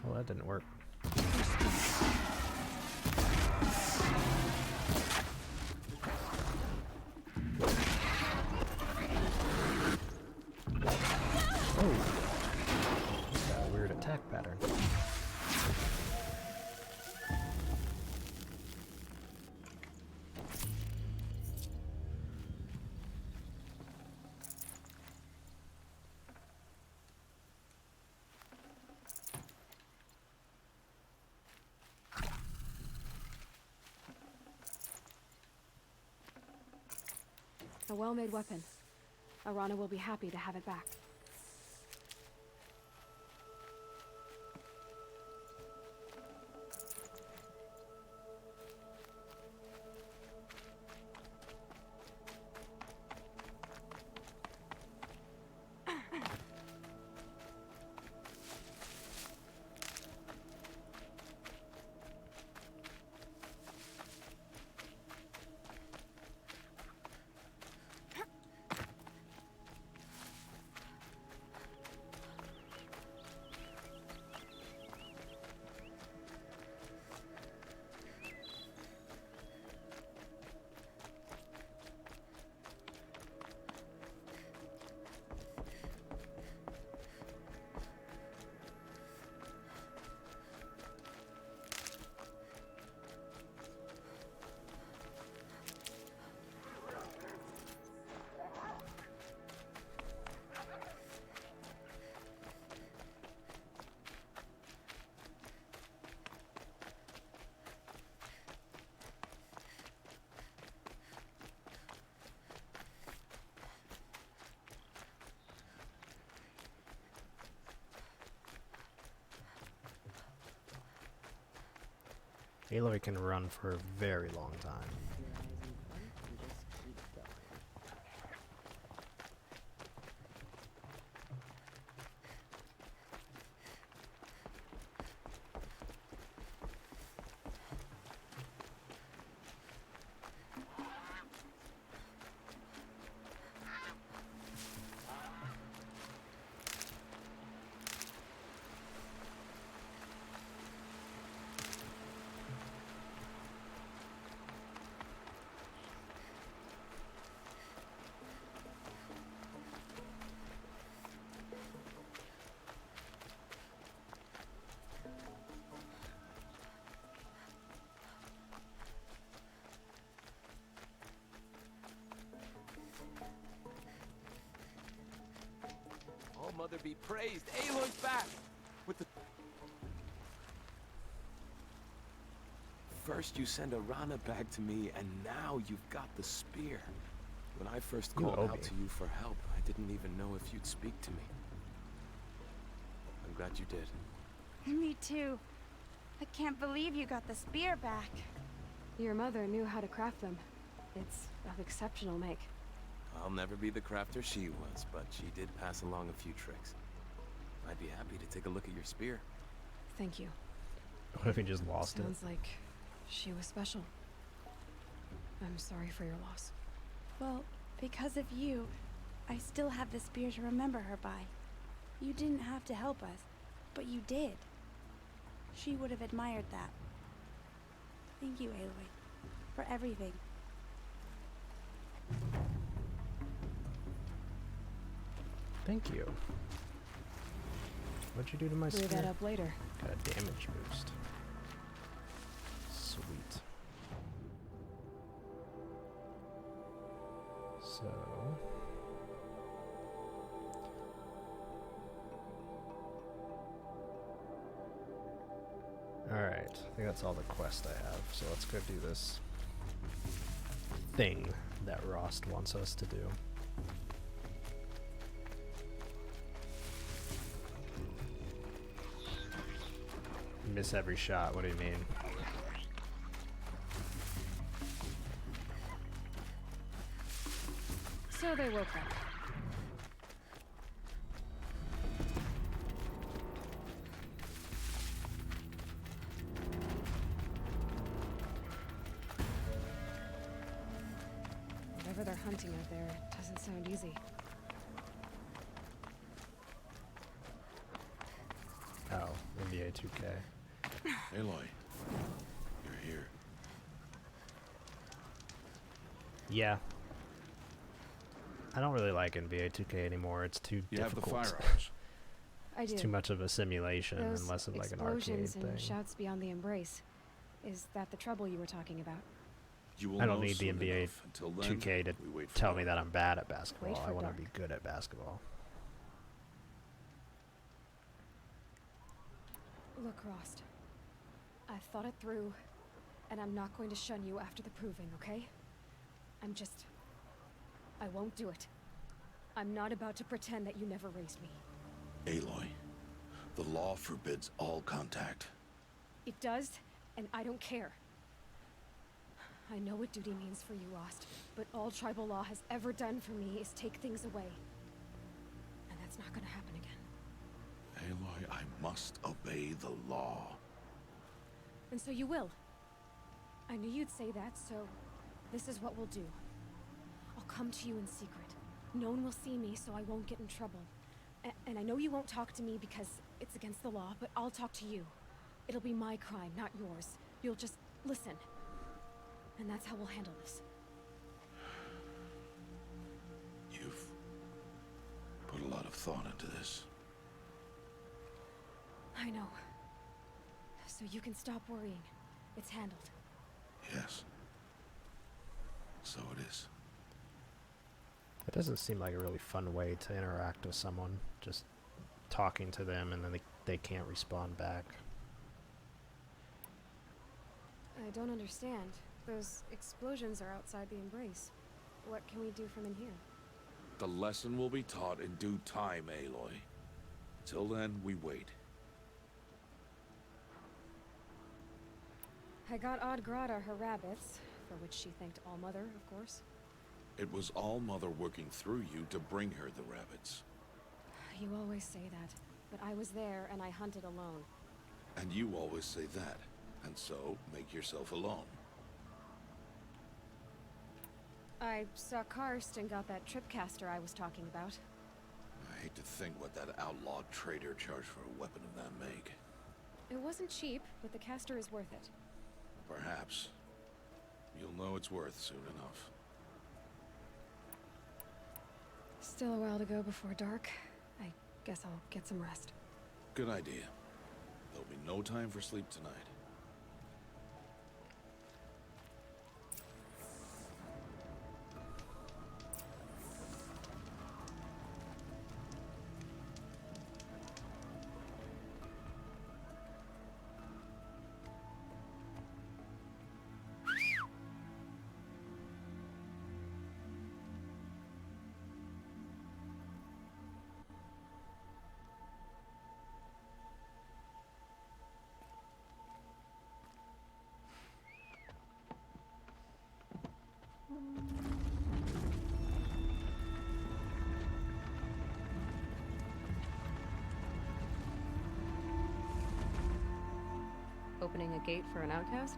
Well, that didn't work. Oh! He's got a weird attack pattern. A well-made weapon. Arana will be happy to have it back. Aloy can run for a very long time. All Mother be praised. Aloy's back! With the... First you send Arana back to me, and now you've got the spear. When I first called out to you for help, I didn't even know if you'd speak to me. I'm glad you did. Me too. I can't believe you got the spear back. Your mother knew how to craft them. It's of exceptional make. I'll never be the crafter she was, but she did pass along a few tricks. I'd be happy to take a look at your spear. Thank you. What if he just lost it? Sounds like she was special. I'm sorry for your loss. Well, because of you, I still have the spear to remember her by. You didn't have to help us, but you did. She would have admired that. Thank you, Aloy, for everything. Thank you. What'd you do to my spear? Clear that up later. Got a damage boost. Sweet. So... Alright, I think that's all the quest I have, so let's go do this thing that Rost wants us to do. Miss every shot, what do you mean? So they woke up. Whatever they're hunting out there doesn't sound easy. Oh, NBA 2K. Aloy, you're here. Yeah. I don't really like NBA 2K anymore. It's too difficult. You have the firearms. I do. It's too much of a simulation Those and less of like an arcade explosions thing. and shouts beyond the embrace. Is that the trouble you were talking about? You will I don't know need the soon NBA enough. Until then, 2K to we wait for tell dark. me that I'm bad at basketball. Wait for I want to dark. be good at basketball. Look, Rost. I've thought it through, and I'm not going to shun you after the proving, okay? I'm just I won't do it. I'm not about to pretend that you never raised me. Aloy, the law forbids all contact. It does, and I don't care. I know what duty means for you, Rost, but all tribal law has ever done for me is take things away. And that's not gonna happen again. Aloy, I must obey the law. And so you will. I knew you'd say that, so this is what we'll do. I'll come to you in secret. No one will see me, so I won't get in trouble. And I know you won't talk to me because it's against the law, but I'll talk to you. It'll be my crime, not yours. You'll just listen. And that's how we'll handle this. You've put a lot of thought into this. I know. So you can stop worrying. It's handled. Yes. So it is. It doesn't seem like a really fun way to interact with someone. Just talking to them and then they can't respond back. I don't understand. Those explosions are outside the Embrace. What can we do from in here? The lesson will be taught in due time, Aloy. Till then, we wait. I got Odd Grata her rabbits, for which she thanked All-Mother, of course. It was All-Mother working through you to bring her the rabbits. You always say that, but I was there and I hunted alone. And you always say that, and so make yourself alone. I saw Karst and got that tripcaster I was talking about. I hate to think what that outlawed trader charged for a weapon of that make. It wasn't cheap, but the caster is worth it. Perhaps. You'll know it's worth soon enough. Still a while to go before dark. I guess I'll get some rest. Good idea. There'll be no time for sleep tonight. Opening a gate for an outcast?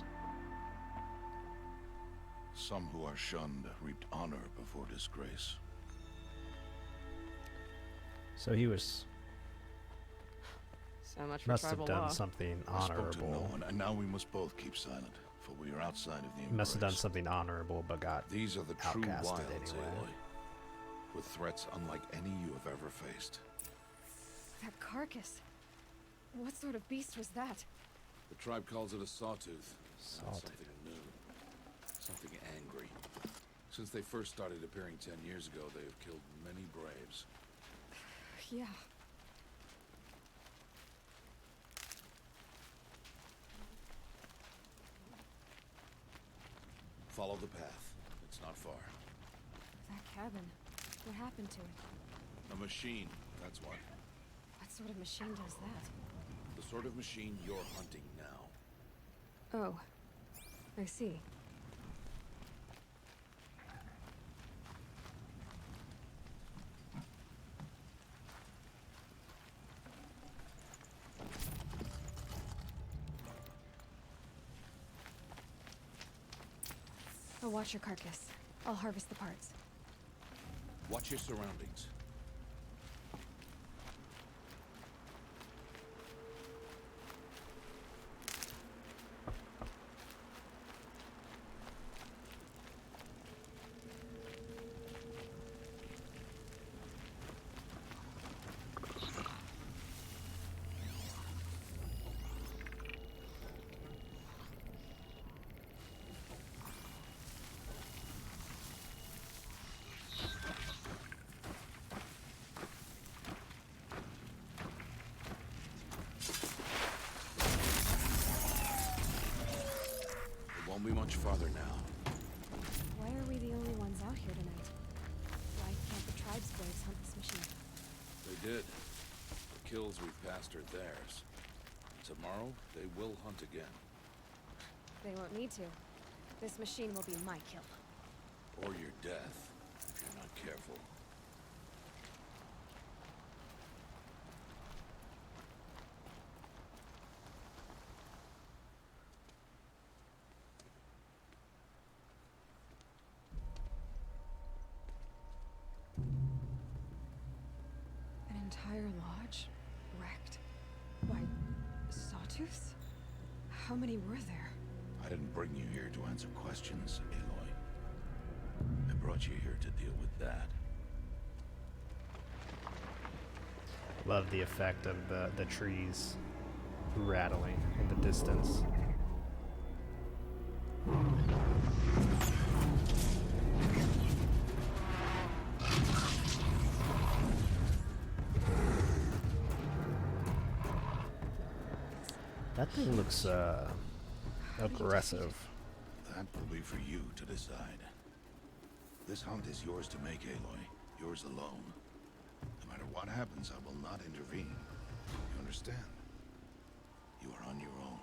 Some who are shunned reaped honor before disgrace. So he was... So much for must have tribal done law. something I spoke to no honorable. one, and now we must both keep silent, for we are outside of the He must have done Embrace. something honorable, but got These are the true outcasted wilds, anyway. Aloy. With threats unlike any you have ever faced. That carcass. What sort of beast was that? The tribe calls it a sawtooth. Not Sawtooth. something new. Something angry. Since they first started appearing 10 years ago, they have killed many braves. Yeah. Follow the path. It's not far. That cabin. What happened to it? A machine, that's what. What sort of machine does that? The sort of machine you're hunting now. Oh. I see. I'll watch your carcass. I'll harvest the parts. Watch your surroundings. Won't be much farther now. Why are we the only ones out here tonight? did. The kills we've passed are theirs. Tomorrow, they will hunt again. They won't need to. This machine will be my kill. Or your death, if you're not careful. An entire lodge? Wrecked? Why, sawtooths? How many were there? I didn't bring you here to answer questions, Aloy. I brought you here to deal with that. Love the effect of the trees rattling in the distance. That thing looks aggressive. That will be for you to decide. This hunt is yours to make, Aloy. Yours alone. No matter what happens, I will not intervene. You understand? You are on your own.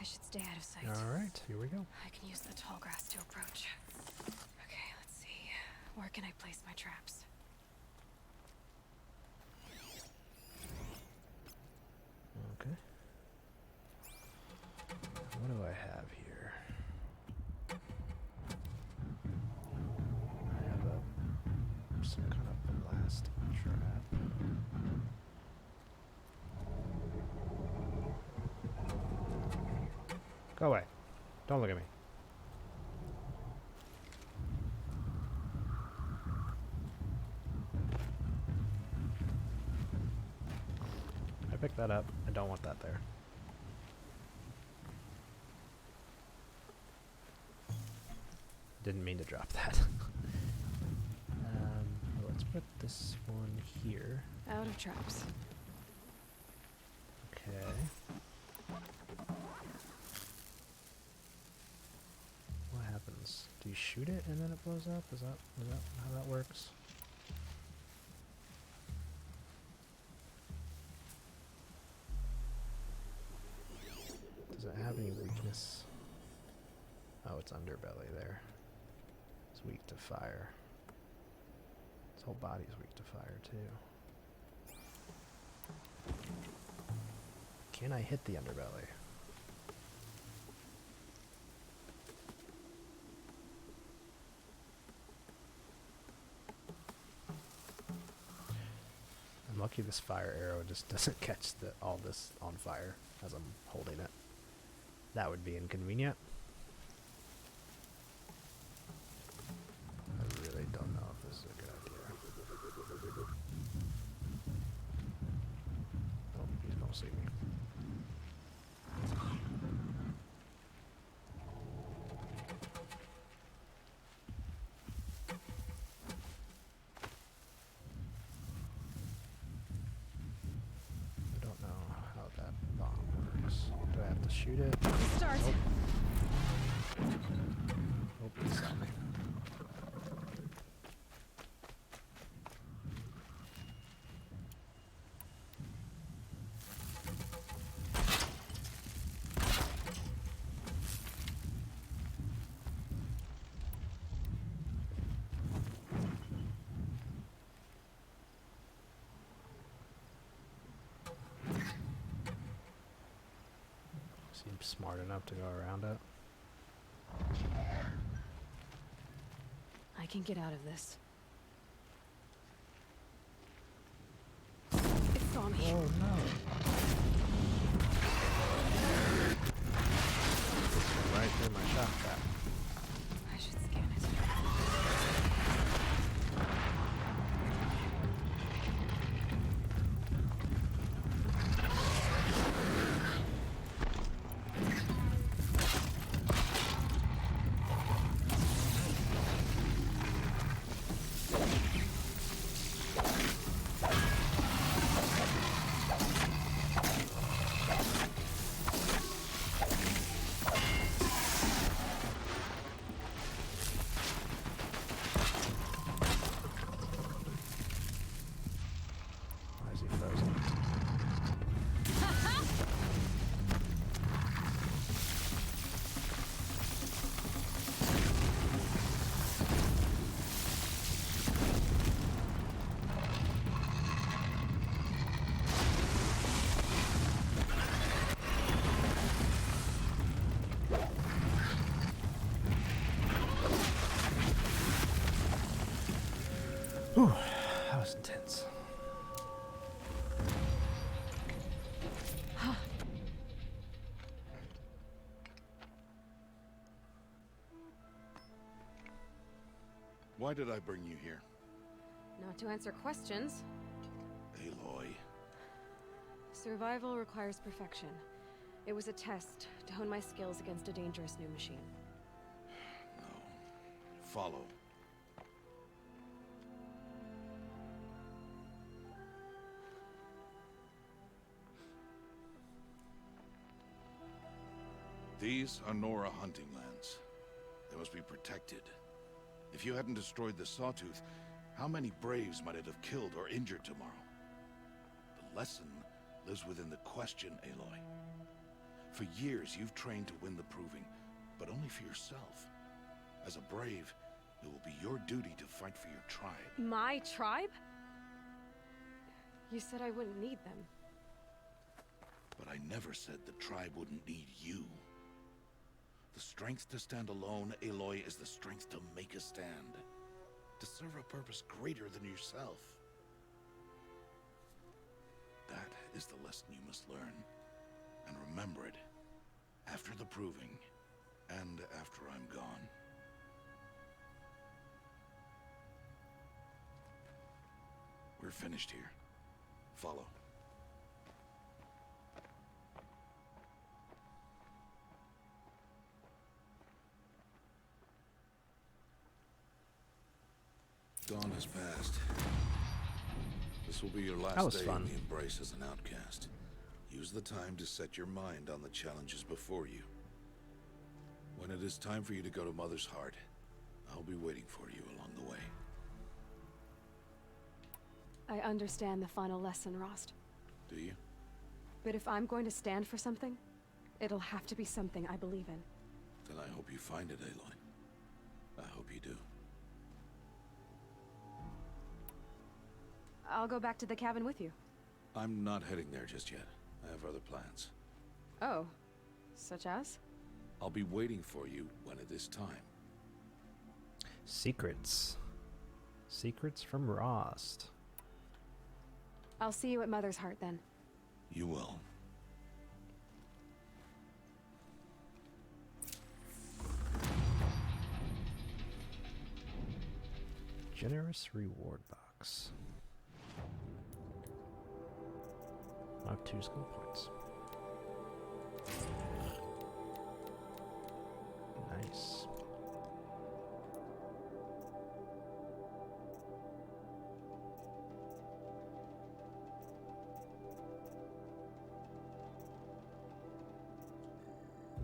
I should stay out of sight. Alright, here we go. I can use the tall grass to approach. Okay, let's see. Where can I place my traps? Okay. What do I have here? I have some kind of blast trap. Go away. Don't look at me. I picked that up. I don't want that there. Didn't mean to drop that. Let's put this one here. Out of traps. Okay. What happens? Do you shoot it and then it blows up? Is that how that works? Does it have any weakness? Oh, it's underbelly there. It's weak to fire. Its whole body's weak to fire too. Can I hit the underbelly? I'm lucky this fire arrow just doesn't catch all this on fire as I'm holding it. That would be inconvenient. I really don't know if this is a good idea. Oh, he's gonna see me. I don't know how that bomb works. Do I have to shoot it? Start. Oh, he saw me. Seems smart enough to go around it. I can get out of this. It saw me. Oh no. Right through my shock trap. I should scan it. That was intense. Why did I bring you here? Not to answer questions. Aloy. Survival requires perfection. It was a test to hone my skills against a dangerous new machine. No. Follow. These are Nora hunting lands. They must be protected. If you hadn't destroyed the Sawtooth, how many Braves might it have killed or injured tomorrow? The lesson lives within the question, Aloy. For years, you've trained to win the Proving, but only for yourself. As a Brave, it will be your duty to fight for your tribe. My tribe? You said I wouldn't need them. But I never said the tribe wouldn't need you. The strength to stand alone, Aloy, is the strength to make a stand. To serve a purpose greater than yourself. That is the lesson you must learn. And remember it. After the Proving. And after I'm gone. We're finished here. Follow. Dawn has passed. This will be your last day in the Embrace as an outcast. Use the time to set your mind on the challenges before you. When it is time for you to go to Mother's Heart, I'll be waiting for you along the way. I understand the final lesson, Rost. Do you? But if I'm going to stand for something, it'll have to be something I believe in. Then I hope you find it, Aloy. I hope you do. I'll go back to the cabin with you. I'm not heading there just yet. I have other plans. Oh, such as? I'll be waiting for you when it is time. Secrets. Secrets from Rost. I'll see you at Mother's Heart then. You will. Generous reward box. I have 2 skill points. Nice.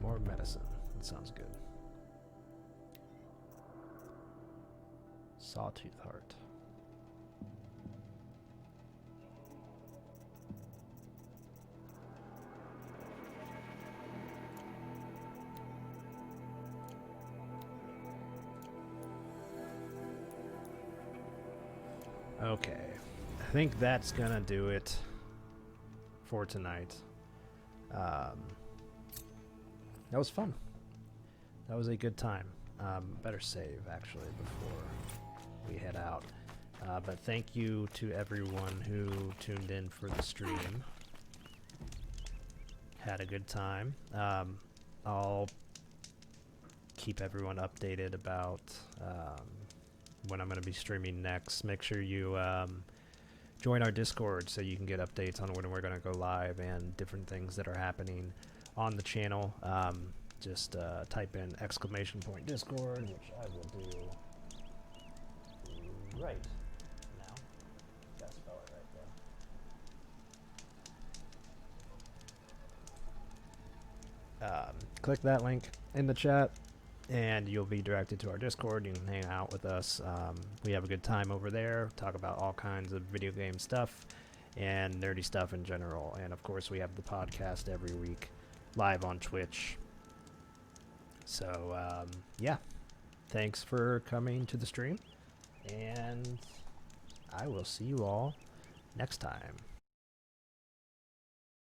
More medicine. That sounds good. Sawtooth Heart. Okay, I think that's gonna do it for tonight. That was fun. That was a good time. Better save actually before we head out. But thank you to everyone who tuned in for the stream. Had a good time. I'll keep everyone updated about when I'm going to be streaming next. Make sure you join our Discord so you can get updates on when we're going to go live and different things that are happening on the channel. Just type in !Discord, which I will do right now. Gotta spell it right there. Click that link in the chat and you'll be directed to our Discord. You can hang out with us. We have a good time over there, talk about all kinds of video game stuff and nerdy stuff in general. And of course we have the podcast every week live on Twitch. So yeah, thanks for coming to the stream and I will see you all next time.